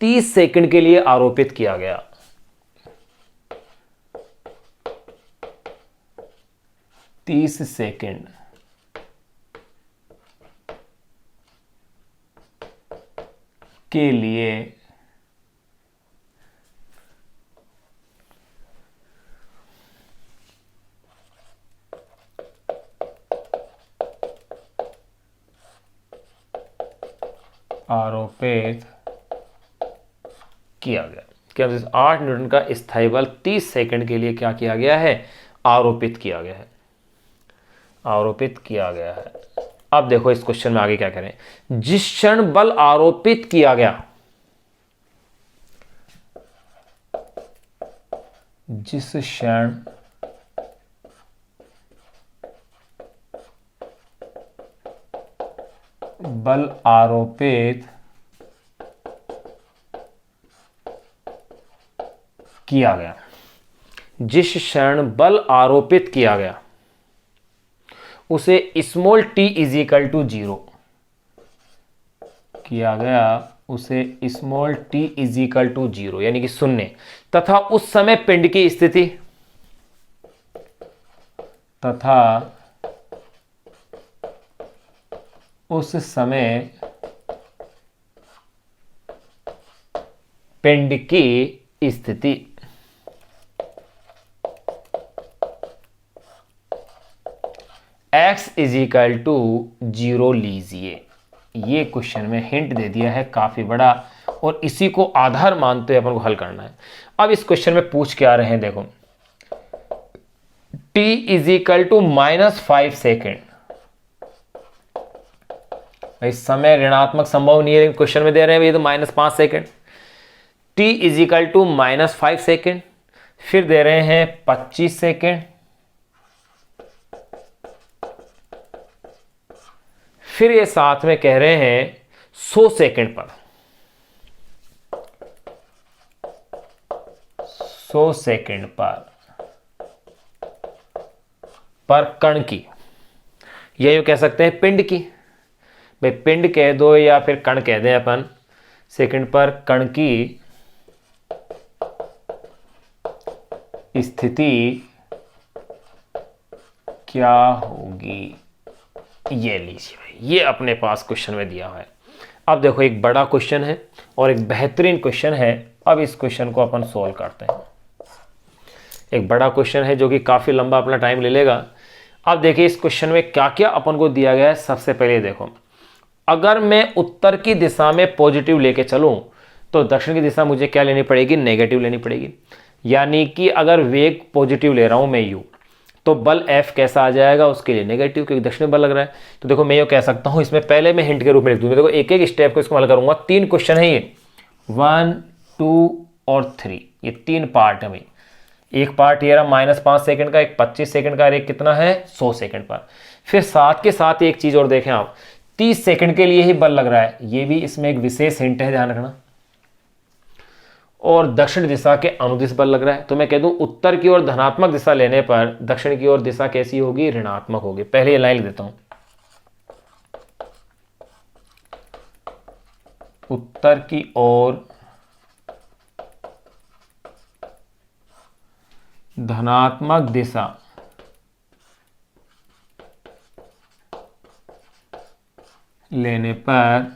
30 सेकंड के लिए आरोपित किया गया। 30 सेकंड के लिए आरोपित किया गया। क्या 8 न्यूटन का स्थायी बल 30 सेकंड के लिए क्या किया गया है? आरोपित किया गया है, आरोपित किया गया है। अब देखो इस क्वेश्चन में आगे क्या करें। जिस क्षण बल आरोपित किया गया, जिस क्षण बल आरोपित किया गया, जिस क्षण बल आरोपित किया गया उसे स्मॉल t इजिकल टू 0 किया गया, उसे स्मॉल t इजिकल टू 0 यानी कि 0 तथा उस समय पिंड की स्थिति तथा उस समय पिंड की स्थिति x इजिकल टू 0 लीजिए। ये क्वेश्चन में हिंट दे दिया है काफी बड़ा, और इसी को आधार मानते हुए अपन को हल करना है। अब इस क्वेश्चन में पूछ के आ रहे हैं, देखो t इजिकल टू -5 सेकेंड। इस समय ऋणात्मक संभव नहीं है, लेकिन क्वेश्चन में दे रहे हैं ये तो -5 second. t is equal to -5 second, फिर दे रहे हैं 25 सेकेंड, फिर ये साथ में कह रहे हैं 100 सेकेंड पर, 100 सेकेंड पर कण की, या यूं कह सकते हैं पिंड की, भाई पिंड कह दो या फिर कण कह दें अपन, सेकंड पर कण की स्थिति क्या होगी, ये लीजिए भाई, ये अपने पास क्वेश्चन में दिया है। अब देखो एक बड़ा क्वेश्चन है और एक बेहतरीन क्वेश्चन है। अब इस क्वेश्चन को अपन सोल्व करते हैं। एक बड़ा क्वेश्चन है जो कि काफी लंबा अपना टाइम ले लेगा। अब देखिए इस क्वेश्चन में क्या क्या अपन को दिया गया है। सबसे पहले देखो, अगर मैं उत्तर की दिशा में पॉजिटिव लेके चलूं तो दक्षिण की दिशा मुझे क्या लेनी पड़ेगी, नेगेटिव लेनी पड़ेगी। यानी कि अगर वेग पॉजिटिव ले रहा हूं मैं u, तो बल F कैसा आ जाएगा, उसके लिए नेगेटिव, क्योंकि दक्षिण बल लग रहा है। तो देखो मैं ये कह सकता हूं, इसमें पहले मैं हिंट के रूप में लिख दूं। देखो एक एक स्टेप को इसको हल करूंगा। 3 क्वेश्चन है ये, 1, 2 और 3, ये 3 पार्ट है भाई। एक पार्ट ये रहा -5 सेकंड का, एक 25 सेकंड का, और एक कितना है 100 सेकंड पर। फिर साथ के साथ एक चीज और देखें आप, 30 सेकंड के लिए ही बल लग रहा है, ये भी इसमें एक विशेष हिंट है, ध्यान रखना। और दक्षिण दिशा के अनुदिश बल लग रहा है। तो मैं कह दूं उत्तर की ओर धनात्मक दिशा लेने पर दक्षिण की ओर दिशा कैसी होगी, ऋणात्मक होगी। पहले ये लाइन लिख देता हूं, उत्तर की ओर धनात्मक दिशा लेने पर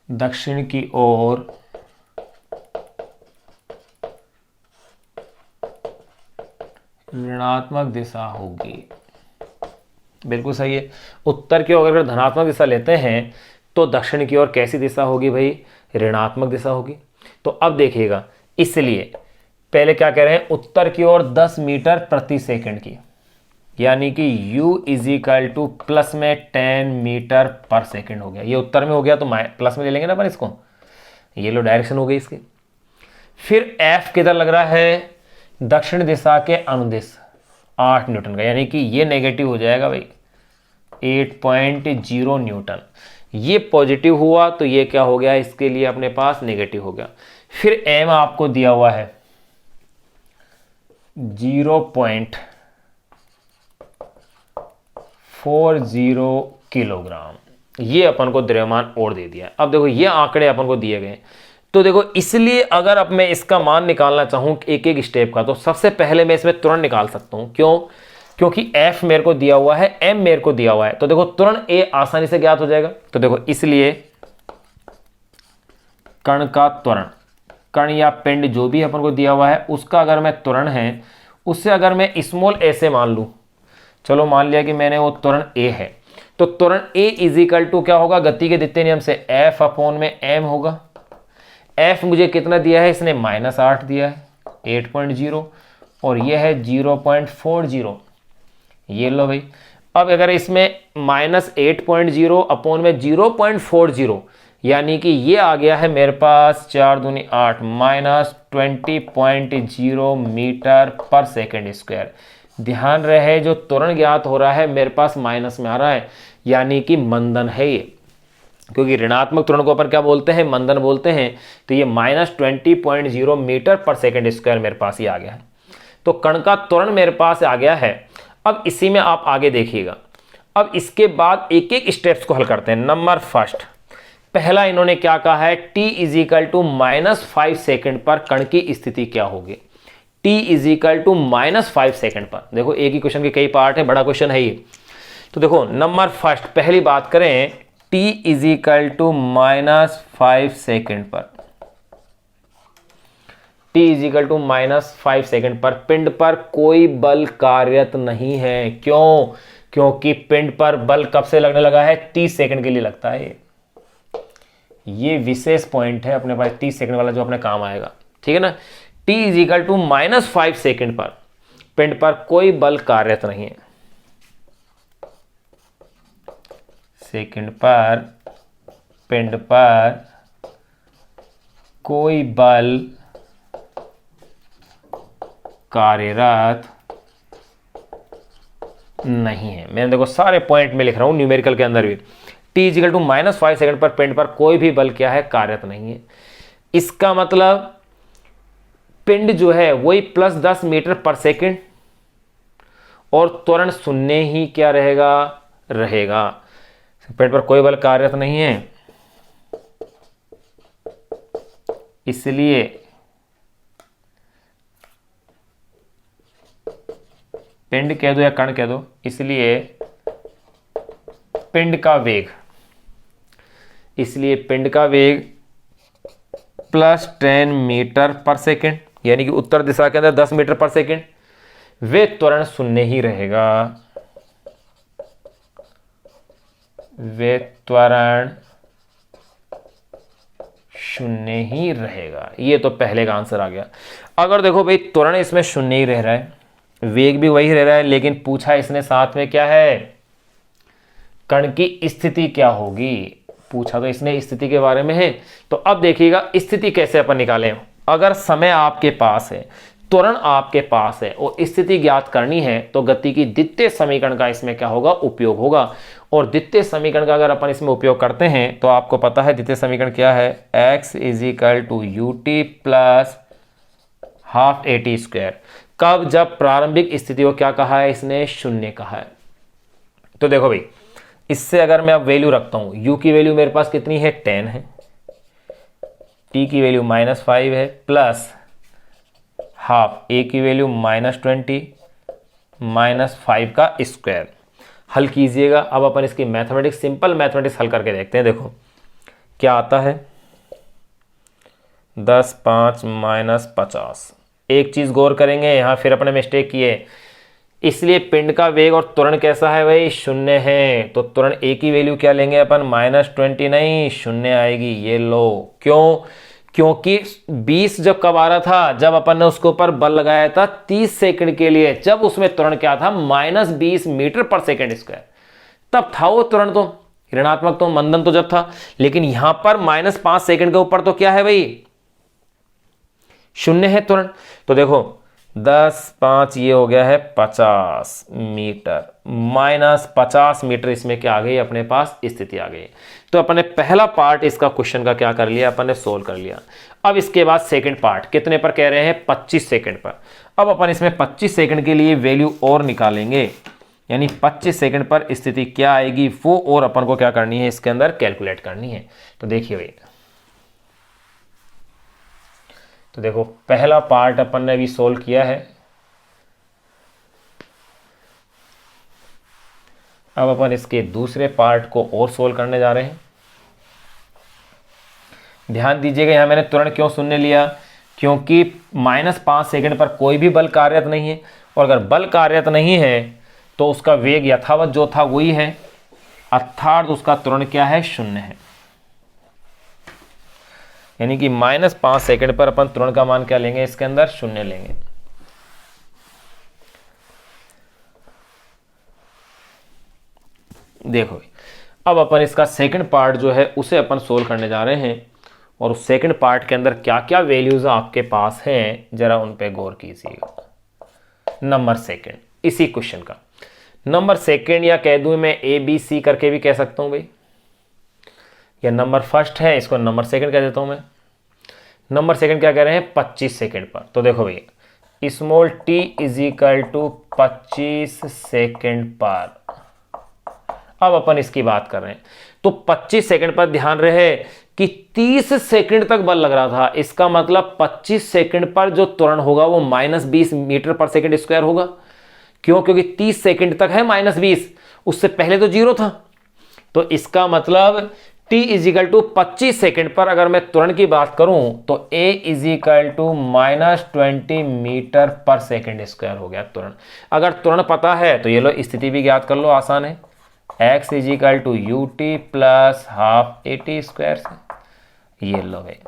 दक्षिण की ओर ऋणात्मक दिशा होगी। बिल्कुल सही है। उत्तर की ओर अगर धनात्मक दिशा लेते हैं तो दक्षिण की ओर कैसी दिशा होगी भाई, ऋणात्मक दिशा होगी। तो अब देखिएगा, इसलिए पहले क्या कह रहे हैं, उत्तर की ओर 10 मीटर प्रति सेकंड की, यानी कि u इजिकल टू प्लस में 10 मीटर पर सेकेंड हो गया। ये उत्तर में हो गया तो प्लस में ले लेंगे ना अपन इसको, ये लो डायरेक्शन हो गई इसकी। फिर F किधर लग रहा है, दक्षिण दिशा के अनुदिश 8 न्यूटन का, यानी कि ये नेगेटिव हो जाएगा भाई 8.0 न्यूटन। ये पॉजिटिव हुआ तो ये क्या हो गया, इसके लिए अपने पास नेगेटिव हो गया। फिर M आपको दिया हुआ है 0.40 किलोग्राम, ये अपन को द्रव्यमान और दे दिया। अब देखो ये आंकड़े अपन को दिए गए, तो देखो इसलिए अगर अब मैं इसका मान निकालना चाहूं एक एक स्टेप का, तो सबसे पहले मैं इसमें तुरंत निकाल सकता हूं। क्यों? क्योंकि F मेरे को दिया हुआ है, M मेरे को दिया हुआ है, तो देखो तुरंत A आसानी से ज्ञात हो जाएगा। तो देखो इसलिए कण का त्वरण, कण या पिंड जो भी अपन को दिया हुआ है उसका अगर मैं त्वरण है, उससे अगर मैं स्मॉल a से मान लूं, चलो मान लिया कि मैंने वो त्वरण a है, तो त्वरण a इजिकल टू क्या होगा, गति के द्वितीय नियम से F अपॉन में m होगा। F मुझे कितना दिया है, इसने -8 दिया है 8.0, और यह है 0.40, ये लो भाई। अब अगर इसमें -8.0 अपॉन में 0.40, यानी कि ये आ गया है मेरे पास 4 दूनी 8 -20.0 मीटर पर सेकेंड स्क्वायर। ध्यान रहे जो त्वरण ज्ञात हो रहा है मेरे पास माइनस में आ रहा है, यानी कि मंदन है ये, क्योंकि ऋणात्मक त्वरण को अपन क्या बोलते हैं, मंदन बोलते हैं। तो ये -20.0 मीटर पर सेकेंड स्क्वायर मेरे पास ही आ गया है। तो कण का त्वरण मेरे पास आ गया है। अब इसी में आप आगे देखिएगा, अब इसके बाद एक एक स्टेप्स को हल करते हैं। नंबर फर्स्ट, पहला इन्होंने क्या कहा है, t इजिकल टू -5 सेकेंड पर कण की स्थिति क्या होगी। t इजिकल टू -5 सेकेंड पर, देखो एक ही क्वेश्चन के कई पार्ट है, बड़ा क्वेश्चन है ये। तो देखो नंबर फर्स्ट, पहली बात करें t इजिकल टू -5 सेकेंड पर, t इजिकल टू -5 सेकेंड पर पिंड पर कोई बल कार्यरत नहीं है। क्यों? क्योंकि पिंड पर बल कब से लगने लगा है, 30 सेकेंड के लिए लगता है। ये विशेष पॉइंट है अपने पास 30 सेकंड वाला, जो अपने काम आएगा, ठीक है ना। t इजिकल टू -5 सेकेंड पर पिंड पर कोई बल कार्यरत नहीं है। सेकंड पर पिंड पर कोई बल कार्यरत नहीं है। मैंने देखो सारे पॉइंट में लिख रहा हूं न्यूमेरिकल के अंदर भी, t इजिकल टू -5 सेकेंड पर पिंड पर कोई भी बल क्या है, कार्यरत नहीं है। इसका मतलब पिंड जो है वही +10 मीटर पर सेकेंड, और त्वरण शून्य ही क्या रहेगा, रहेगा। पिंड पर कोई बल कार्यरत नहीं है, इसलिए पिंड कह दो या कण कह दो, इसलिए पिंड का वेग, इसलिए पिंड का वेग +10 मीटर पर सेकेंड, यानी कि उत्तर दिशा के अंदर 10 मीटर पर सेकेंड, वे त्वरण शून्य ही रहेगा, वे त्वरण शून्य ही रहेगा। ये तो पहले का आंसर आ गया। अगर देखो भाई त्वरण इसमें शून्य ही रह रहा है, वेग भी वही रह रहा है, लेकिन पूछा इसने साथ में क्या है, कण की स्थिति क्या होगी, पूछा तो इसने स्थिति के बारे में है। तो अब देखिएगा स्थिति कैसे अपन निकालें। अगर समय आपके पास है, त्वरण आपके पास है और स्थिति ज्ञात करनी है, तो गति की द्वितीय समीकरण का इसमें क्या होगा, उपयोग होगा। और द्वितीय समीकरण का अगर अपन इसमें उपयोग करते हैं तो आपको पता है द्वितीय समीकरण क्या है, x is equal to ut plus half at square. कब? जब प्रारंभिक स्थिति को क्या कहा है इसने, शून्य कहा है। तो देखो भाई इससे अगर मैं अब वैल्यू रखता हूं, u की वैल्यू मेरे पास कितनी है, 10 है, t की वैल्यू -5 है, प्लस हाफ, a की वैल्यू -20 -5 का स्क्वायर। हल कीजिएगा। अब अपन इसकी मैथमेटिक्स, सिंपल मैथमेटिक्स हल करके देखते हैं। देखो क्या आता है, 10 5 -50। एक चीज गौर करेंगे, यहां फिर अपने मिस्टेक किए, इसलिए पिंड का वेग और त्वरण कैसा है भाई, शून्य है। तो त्वरण a की वैल्यू क्या लेंगे अपन, -20 नहीं, शून्य आएगी, ये लो। क्यों? क्योंकि 20 जब कब आ रहा था, जब अपन ने उसके ऊपर बल लगाया था 30 सेकंड के लिए, जब उसमें त्वरण क्या था -20 मीटर पर सेकंड स्क्वायर, तब था वो त्वरण, तो ऋणात्मक तो मंदन तो जब था। लेकिन यहां पर -5 सेकंड के ऊपर तो क्या है भाई, शून्य है त्वरण। तो देखो 10 5 ये हो गया है 50 मीटर, -50 मीटर इसमें क्या आ गई अपने पास स्थिति आ गई। तो अपन ने पहला पार्ट इसका क्वेश्चन का क्या कर लिया, अपन ने सोल्व कर लिया। अब इसके बाद सेकंड पार्ट कितने पर कह रहे हैं, 25 सेकंड पर। अब अपन इसमें 25 सेकंड के लिए वैल्यू और निकालेंगे, यानी 25 सेकंड पर स्थिति क्या आएगी वो और अपन को क्या करनी है, इसके अंदर कैलकुलेट करनी है। तो देखिए भाई, तो देखो पहला पार्ट अपन ने अभी सोल्व किया है। अब अपन इसके दूसरे पार्ट को और सोल्व करने जा रहे हैं। ध्यान दीजिएगा यहां मैंने त्वरण क्यों शून्य लिया, क्योंकि -5 सेकंड पर कोई भी बल कार्यरत नहीं है, और अगर बल कार्यरत नहीं है तो उसका वेग यथावत जो था वही है, अर्थात उसका त्वरण क्या है, शून्य है। यानी कि -5 सेकंड पर अपन त्वरण का मान क्या लेंगे, इसके अंदर शून्य लेंगे। देखो अब अपन इसका सेकंड पार्ट जो है उसे अपन सोल्व करने जा रहे हैं, और उस सेकंड पार्ट के अंदर क्या क्या वैल्यूज आपके पास हैं जरा उन पे गौर कीजिएगा। नंबर सेकंड इसी क्वेश्चन का नंबर सेकंड, या कह दूं मैं ABC करके भी कह सकता हूं भाई, या नंबर फर्स्ट है इसको नंबर सेकंड कह देता हूं मैं। नंबर सेकंड क्या कह रहे हैं, 25 सेकंड पर। तो देखो भैया स्मॉल t = 25 सेकंड पर। अब अपन इसकी बात कर रहे हैं, तो 25 सेकंड पर ध्यान रहे कि 30 सेकंड तक बल लग रहा था, इसका मतलब 25 सेकंड पर जो त्वरण होगा वो -20 मीटर पर सेकंड स्क्वायर होगा। क्यों, क्योंकि 30 सेकंड तक है -20, उससे पहले तो 0 था। तो इसका मतलब t = 25 सेकंड पर अगर मैं त्वरण की बात करूं तो a = -20 मीटर पर सेकंड स्क्वायर हो गया त्वरण। अगर त्वरण पता है तो ये लो स्थिति भी ज्ञात कर लो, आसान है। x = ut + ½ at² से ये लो भाई।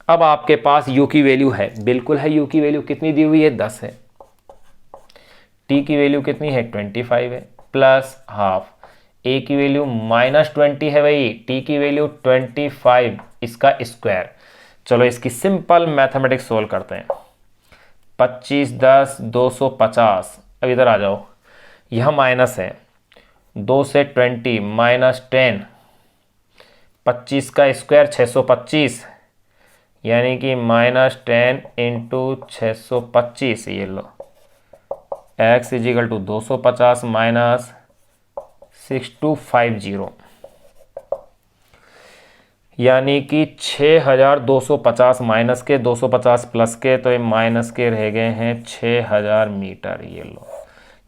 अब आपके पास u की वैल्यू है, बिल्कुल है, u की वैल्यू कितनी दी हुई है, 10 है। t की वैल्यू कितनी है, 25 है, प्लस हाफ। a की वैल्यू -20 है भाई, t की वैल्यू 25, इसका स्क्वायर। चलो इसकी सिंपल मैथमेटिक्स सोल्व करते हैं। 25 10 250। अब इधर आ जाओ, यह माइनस है, 2 से 20 -10, 25 का स्क्वायर 625, यानी कि -10 × 625। ये लो x = 250 -6250, यानी कि 6250 माइनस के 250 प्लस के, तो ये माइनस के रह गए हैं 6000 मीटर। ये लो,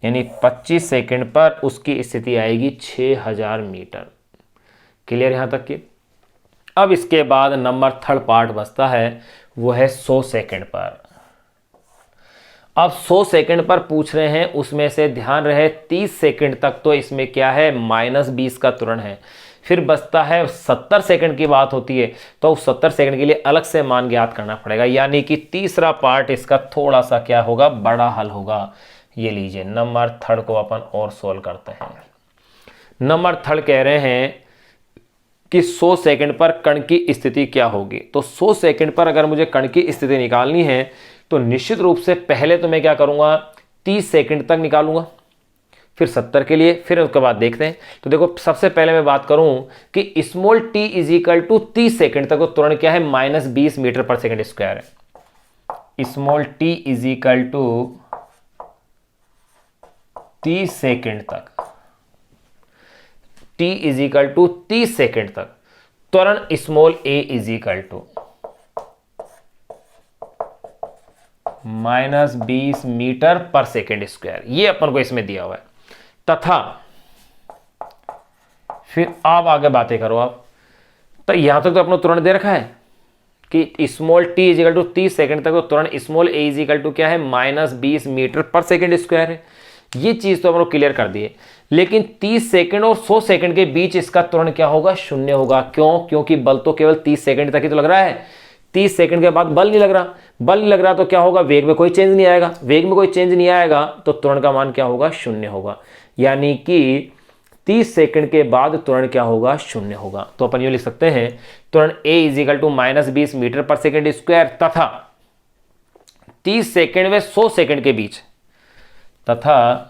यानी 25 सेकंड पर उसकी स्थिति आएगी 6000 मीटर। क्लियर यहां तक की। अब इसके बाद नंबर थर्ड पार्ट बचता है, वो है 100 सेकंड पर। अब 100 सेकंड पर पूछ रहे हैं, उसमें से ध्यान रहे 30 सेकंड तक तो इसमें क्या है, -20 का त्वरण है। फिर बचता है 70 सेकंड की बात होती है, तो 70 सेकंड के लिए अलग से मान ज्ञात करना पड़ेगा, यानी कि तीसरा पार्ट इसका थोड़ा सा क्या होगा, बड़ा हल होगा। ये लीजिए नंबर थर्ड को अपन और सोल्व करते हैं। नंबर थर्ड कह रहे हैं कि 100 सेकंड पर कण की स्थिति क्या होगी। तो 100 सेकंड पर अगर मुझे कण की स्थिति निकालनी है तो निश्चित रूप से पहले तो मैं क्या करूंगा, 30 सेकंड तक निकालूंगा, फिर 70 के लिए, फिर उसके बाद देखते हैं। तो देखो सबसे पहले मैं बात करूं कि स्मॉल t = 30 सेकंड तक, तो त्वरण क्या है, -20 मीटर पर सेकंड स्क्वायर है। स्मॉल t = 30 सेकंड तक, t = 30 सेकंड तक त्वरण स्मॉल a = -20 मीटर पर सेकंड स्क्वायर, ये अपन को इसमें दिया हुआ है। तथा फिर आप आगे बातें करो आप, तो यहां तक तो अपना त्वरण दे रखा है कि स्मॉल t = 30 सेकंड तक, तो त्वरण स्मॉल a = क्या है, -20 मीटर पर सेकंड स्क्वायर है। ये चीज तो अपन लोग क्लियर कर दिए। लेकिन 30 सेकंड और 100 सेकंड के बीच इसका त्वरण क्या होगा, शून्य होगा। क्यों, क्योंकि बल तो केवल 30 सेकंड तक ही तो लग रहा है। 30 सेकंड के बाद बल नहीं लग रहा, बल नहीं लग रहा तो क्या होगा, वेग में कोई चेंज नहीं आएगा, वेग में कोई चेंज नहीं आएगा तो त्वरण का मान क्या होगा, शून्य होगा। यानी कि 30 सेकंड के बाद त्वरण क्या होगा, शून्य होगा। तो अपन ये लिख सकते हैं त्वरण A इजिकल टू -20 मीटर पर सेकेंड स्क्वायर तथा 30 सेकंड में 100 सेकंड के बीच, तथा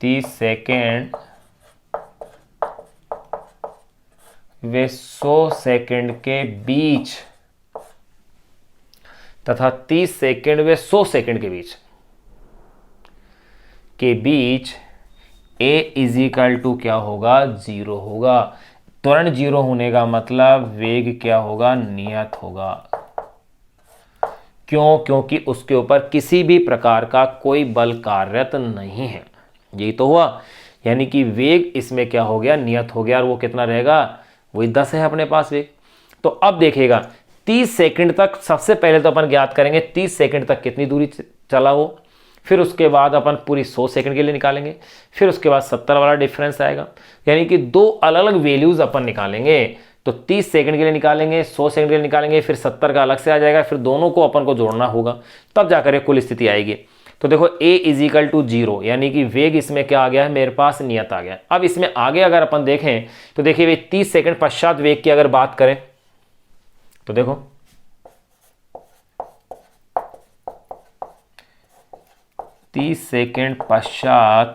30 सेकंड वे 100 सेकंड के बीच, तथा 30 सेकंड वे 100 सेकंड के बीच A इजिकल टू क्या होगा, 0 होगा। त्वरण 0 होने का मतलब वेग क्या होगा, नियत होगा। क्यों? क्योंकि उसके ऊपर किसी भी प्रकार का कोई बल कार्यरत नहीं है। यही तो हुआ, यानी कि वेग इसमें क्या हो गया, नियत हो गया। और वो कितना रहेगा, वही 10 है अपने पास वेग। तो अब देखिएगा 30 सेकंड तक, सबसे पहले तो अपन ज्ञात करेंगे 30 सेकंड तक कितनी दूरी चला वो, फिर उसके बाद अपन पूरी 100 सेकंड के लिए निकालेंगे, फिर उसके बाद 70 वाला डिफरेंस आएगा। यानी कि दो अलग अलग वैल्यूज अपन निकालेंगे। तो 30 सेकंड के लिए निकालेंगे, 100 सेकंड के लिए निकालेंगे, फिर 70 का अलग से आ जाएगा, फिर दोनों को अपन को जोड़ना होगा, तब जाकर एक कुल स्थिति आएगी। तो देखो A इजिकल टू 0, यानी कि वेग इसमें क्या आ गया है, मेरे पास नियत आ गया। अब इसमें आगे अगर अपन देखें तो देखिए 30 सेकंड पश्चात वेग की अगर बात करें तो देखो 30 सेकंड पश्चात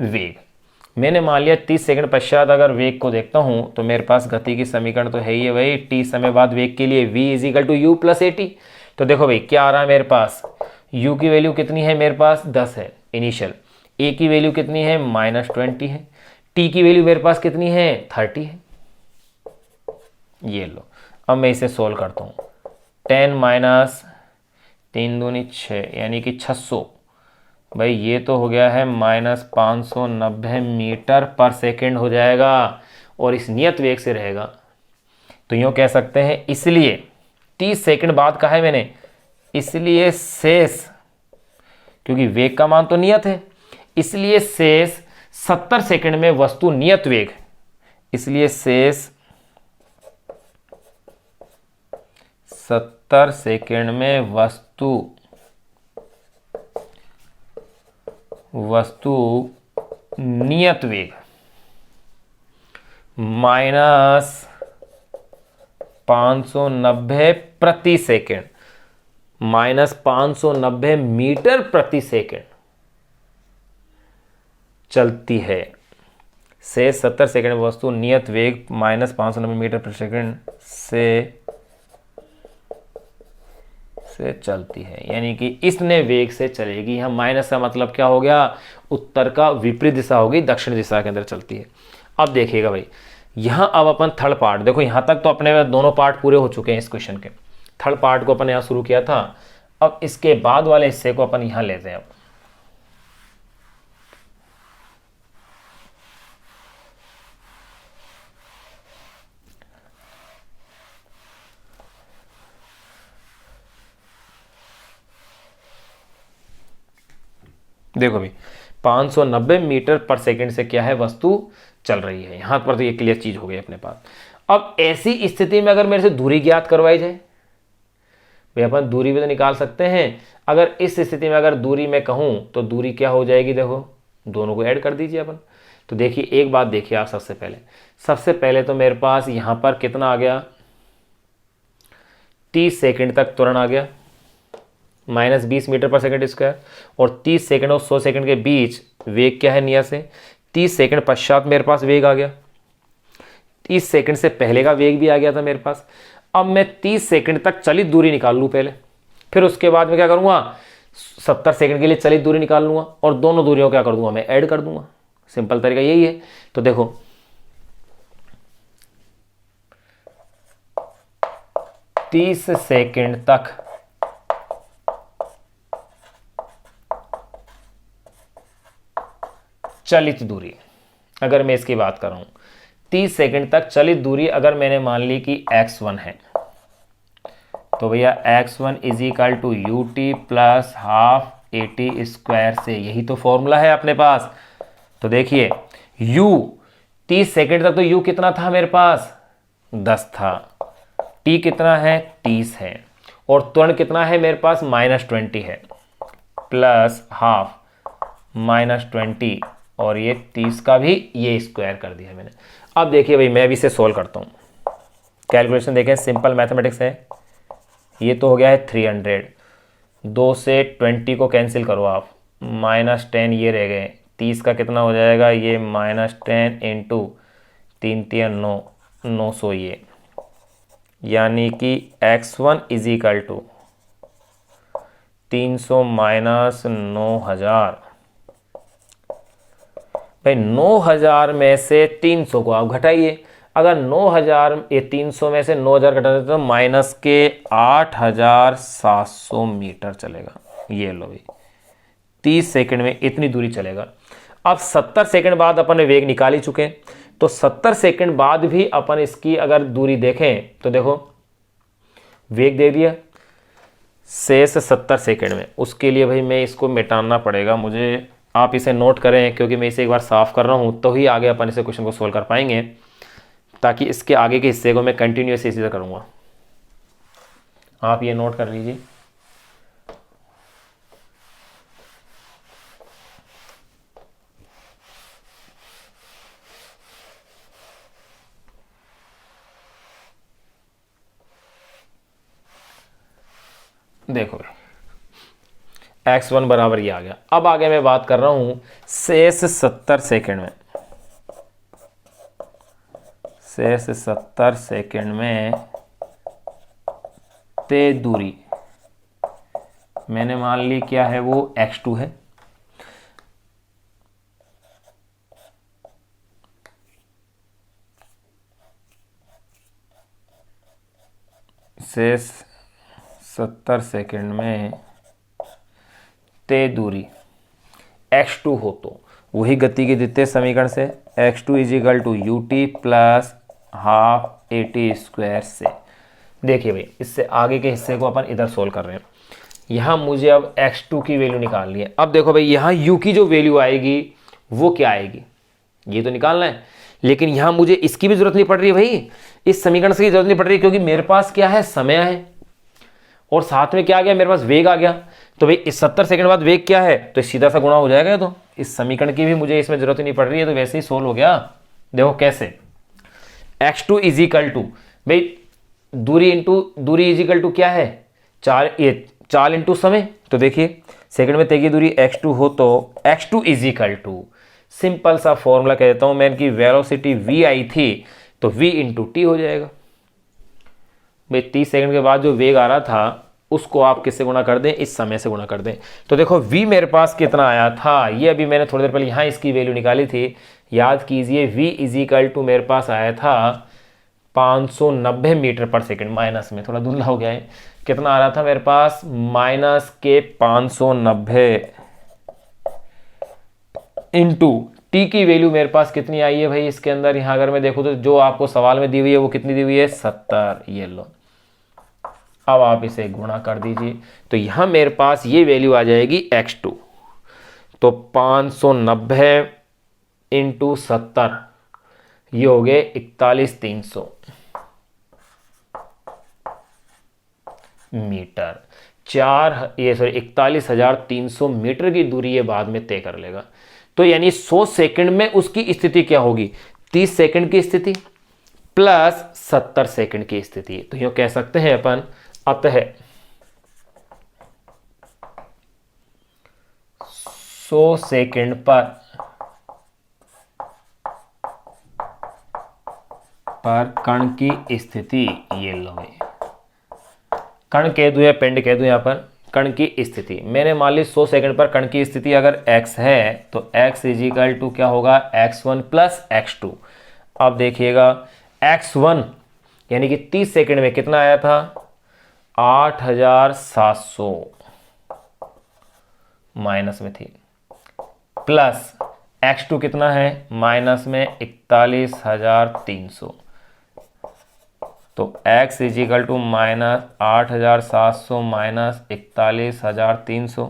वेग, मैंने मान लिया 30 सेकंड पश्चात अगर वेग को देखता हूं तो मेरे पास गति की समीकरण तो है ही है भाई, t समय बाद वेग के लिए v is equal to u plus at। तो देखो भाई क्या आ रहा है मेरे पास, u की वैल्यू कितनी है मेरे पास, 10 है इनिशियल, a की वैल्यू कितनी है, -20 है, t की वैल्यू मेरे पास कितनी है, 30 है। ये लो, अब मैं इसे सोल्व करता हूँ। 10 माइनस 3 दूनी 6, यानी कि 600। भाई ये तो हो गया है -590 मीटर पर सेकेंड हो जाएगा, और इस नियत वेग से रहेगा। तो यूँ कह सकते हैं, इसलिए 30 सेकंड बाद कहा है मैंने, इसलिए शेष, क्योंकि वेग का मान तो नियत है, इसलिए शेष 70 सेकंड में वस्तु नियत वेग, इसलिए शेष 70 सेकंड में वस्तु नियत वेग -590 प्रति सेकंड, -590 मीटर प्रति सेकंड चलती है। से 70 सेकंड वस्तु नियत वेग -590 मीटर प्रति सेकंड से चलती है, यानी कि इसने वेग से चलेगी। हम माइनस का मतलब क्या हो गया, उत्तर का विपरीत दिशा होगी, दक्षिण दिशा के अंदर चलती है। अब देखिएगा भाई, यहाँ अब अपन थर्ड पार्ट देखो, यहाँ तक तो अपने दोनों पार्ट पूरे हो चुके हैं इस क्वेश्चन के। थर्ड पार्ट को अपन यहाँ शुरू किया था, अब इसके बाद वाले हिस्से को अपन यहाँ लेते हैं। अब देखो भाई 590 मीटर पर सेकंड से क्या है, वस्तु चल रही है। यहां पर तो ये क्लियर चीज हो गई अपने पास। अब ऐसी स्थिति में अगर मेरे से दूरी ज्ञात करवाई जाए, भाई अपन दूरी भी तो निकाल सकते हैं। अगर इस स्थिति में अगर दूरी मैं कहूं तो दूरी क्या हो जाएगी, देखो दोनों को ऐड कर दीजिए अपन। तो देखिए एक बात देखिए आप, सबसे पहले तो मेरे पास यहां पर कितना आ गया, 30 सेकंड तक त्वरण आ गया, -20 मीटर पर सेकंड स्क्वायर, और 30 सेकंड और 100 सेकंड के बीच वेग क्या है, नियत से। 30 सेकंड पश्चात मेरे पास वेग आ गया, 30 सेकंड से पहले का वेग भी आ गया था मेरे पास। अब मैं 30 सेकंड तक चलित दूरी निकाल लूँ पहले, फिर उसके बाद में क्या करूँगा, 70 सेकंड के लिए चलित दूरी निकाल लूँगा, और दोनों दूरियों क्या कर दूंगा, मैं ऐड कर दूंगा। सिंपल तरीका यही है। तो देखो 30 सेकंड तक चलित दूरी, अगर मैं इसकी बात कर रहा हूं, 30 सेकंड तक चलित दूरी अगर मैंने मान ली कि x1 है, तो भैया x1 is equal to ut plus half at square से, यही तो फॉर्मूला है अपने पास। तो देखिए u 30 सेकंड तक तो u कितना था मेरे पास 10 था, t कितना है 30 है, और त्वरण कितना है मेरे पास -20 है, प्लस हाफ -20, और ये 30 का भी ये स्क्वायर कर दिया मैंने। अब देखिए भाई मैं भी इसे सोल्व करता हूँ, कैलकुलेशन देखें, सिंपल मैथमेटिक्स है। ये तो हो गया है 300, 2 से 20 को कैंसिल करो आप, -10 ये रह गए, 30 का कितना हो जाएगा ये -10 इंटू 3 3 9, 900 ये, यानी कि x1 is equal to 300 minus 9000। भाई 9000 में से 300 को आप घटाइए, अगर 9000 ये 300 में से 9000 घटा देते तो माइनस के 8700 मीटर चलेगा। ये लो भाई 30 सेकंड में इतनी दूरी चलेगा। अब 70 सेकंड बाद अपन ने वेग निकाल ही चुके, तो 70 सेकंड बाद भी अपन इसकी अगर दूरी देखें तो देखो वेग दे दिया शेष 70 सेकंड में, उसके लिए भाई मैं इसको मिटाना पड़ेगा मुझे, आप इसे नोट करें क्योंकि मैं इसे एक बार साफ कर रहा हूँ तो ही आगे अपन इसे क्वेश्चन को सोल्व कर पाएंगे, ताकि इसके आगे के हिस्से को मैं कंटिन्यूस इसी से करूँगा। आप ये नोट कर लीजिए। देखो x1 बराबर ये आ गया। अब आगे मैं बात कर रहा हूं शेष 70 सेकंड में, शेष 70 सेकंड में तय दूरी मैंने मान ली क्या है वो x2 है, शेष 70 सेकंड में तय दूरी x2 हो तो वही गति के द्वितीय समीकरण से x2 is equal to ut plus half at² से। देखिए भाई इससे आगे के हिस्से को अपन इधर सोल्व कर रहे हैं। यहाँ मुझे अब x2 की वैल्यू निकालनी है। अब देखो भाई यहाँ u की जो वैल्यू आएगी वो क्या आएगी ये तो निकालना है, लेकिन यहाँ मुझे इसकी भी जरूरत नहीं पड़ रही है भाई, इस समीकरण से जरूरत नहीं पड़ रही, क्योंकि मेरे पास क्या है समय है और साथ में क्या आ गया मेरे पास वेग आ गया। तो भाई इस 70 सेकंड बाद वेग क्या है तो सीधा सा गुणा हो जाएगा, तो इस समीकरण की भी मुझे इसमें जरूरत ही नहीं पड़ रही है, तो वैसे ही सोल्व हो गया। देखो कैसे, x2 इज इक्वल टू भाई दूरी इंटू दूरी इज इक्वल टू क्या है 4 इंटू समय, तो देखिए सेकंड में तय की दूरी x2 हो तो x2 is equal to simple सा फॉर्मूला कह देता हूं मैं, इनकी वेलोसिटी v आई थी तो v इंटू टी हो जाएगा। भाई 30 सेकंड के बाद जो वेग आ रहा था उसको आप किससे गुणा कर दें, इस समय से गुणा कर दें। तो देखो v मेरे पास कितना आया था, ये अभी मैंने थोड़ी देर पहले यहाँ इसकी वैल्यू निकाली थी, याद कीजिए v इज इक्वल टू मेरे पास आया था 590 मीटर पर सेकंड, माइनस में थोड़ा धुंधला हो गया है, कितना आ रहा था मेरे पास माइनस के 590 इंटू टी की वैल्यू मेरे पास कितनी आई है भाई इसके अंदर, यहाँ अगर मैं देखूँ तो जो आपको सवाल में दी हुई है वो कितनी दी हुई है 70, ये लो। अब आप इसे गुणा कर दीजिए तो यहाँ मेरे पास ये वैल्यू आ जाएगी x2, तो 590 इंटू 70 ये हो गए 41,300 मीटर, 41,300 मीटर की दूरी ये बाद में तय कर लेगा। तो यानी 100 सेकंड में उसकी स्थिति क्या होगी, 30 सेकंड की स्थिति प्लस 70 सेकंड की स्थिति, तो यूं कह सकते हैं अपन अतः 100 सेकंड पर कण की स्थिति, ये लो भाई कण कह दूं या पिंड कह दूं, यहां पर कण की स्थिति मैंने मान ली 100 सेकंड पर कण की स्थिति अगर x है तो x इज इक्वल टू क्या होगा x1 प्लस x2। अब देखिएगा x1 यानी कि 30 सेकंड में कितना आया था 8700 माइनस में थी, प्लस x2 कितना है माइनस में 41,300, तो x is equal to minus 8,700 minus 41,300,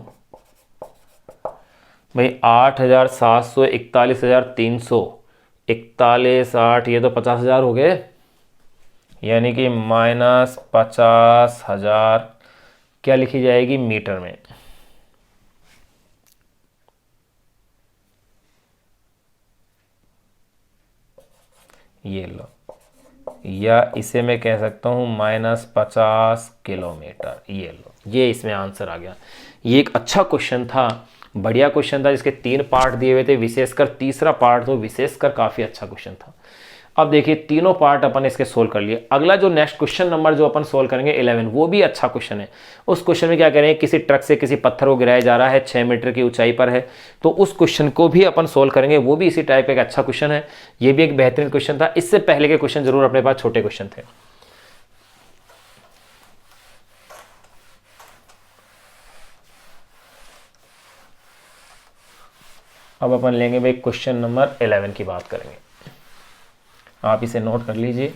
भाई 8,700 41,300 41 8, ये तो 50,000 हो गए, यानी कि -50,000 क्या लिखी जाएगी मीटर में। ये लो, या इसे मैं कह सकता हूँ -50 किलोमीटर। ये लो, ये इसमें आंसर आ गया। ये एक अच्छा क्वेश्चन था, बढ़िया क्वेश्चन था, जिसके 3 पार्ट दिए हुए थे, विशेषकर तीसरा पार्ट तो विशेषकर काफ़ी अच्छा क्वेश्चन था। अब देखिए तीनों पार्ट अपन इसके सोल्व कर लिए। अगला जो नेक्स्ट क्वेश्चन नंबर जो अपन सोल्व करेंगे 11, वो भी अच्छा क्वेश्चन है। उस क्वेश्चन में क्या करेंगे, किसी ट्रक से किसी पत्थर को गिराया जा रहा है, 6 मीटर की ऊंचाई पर है, तो उस क्वेश्चन को भी अपन सोल्व करेंगे। वो भी इसी टाइप का एक अच्छा क्वेश्चन है, ये भी एक बेहतरीन क्वेश्चन था। इससे पहले के क्वेश्चन जरूर अपने पास छोटे क्वेश्चन थे। अब अपन लेंगे भाई क्वेश्चन नंबर 11 की बात करेंगे। आप इसे नोट कर लीजिए।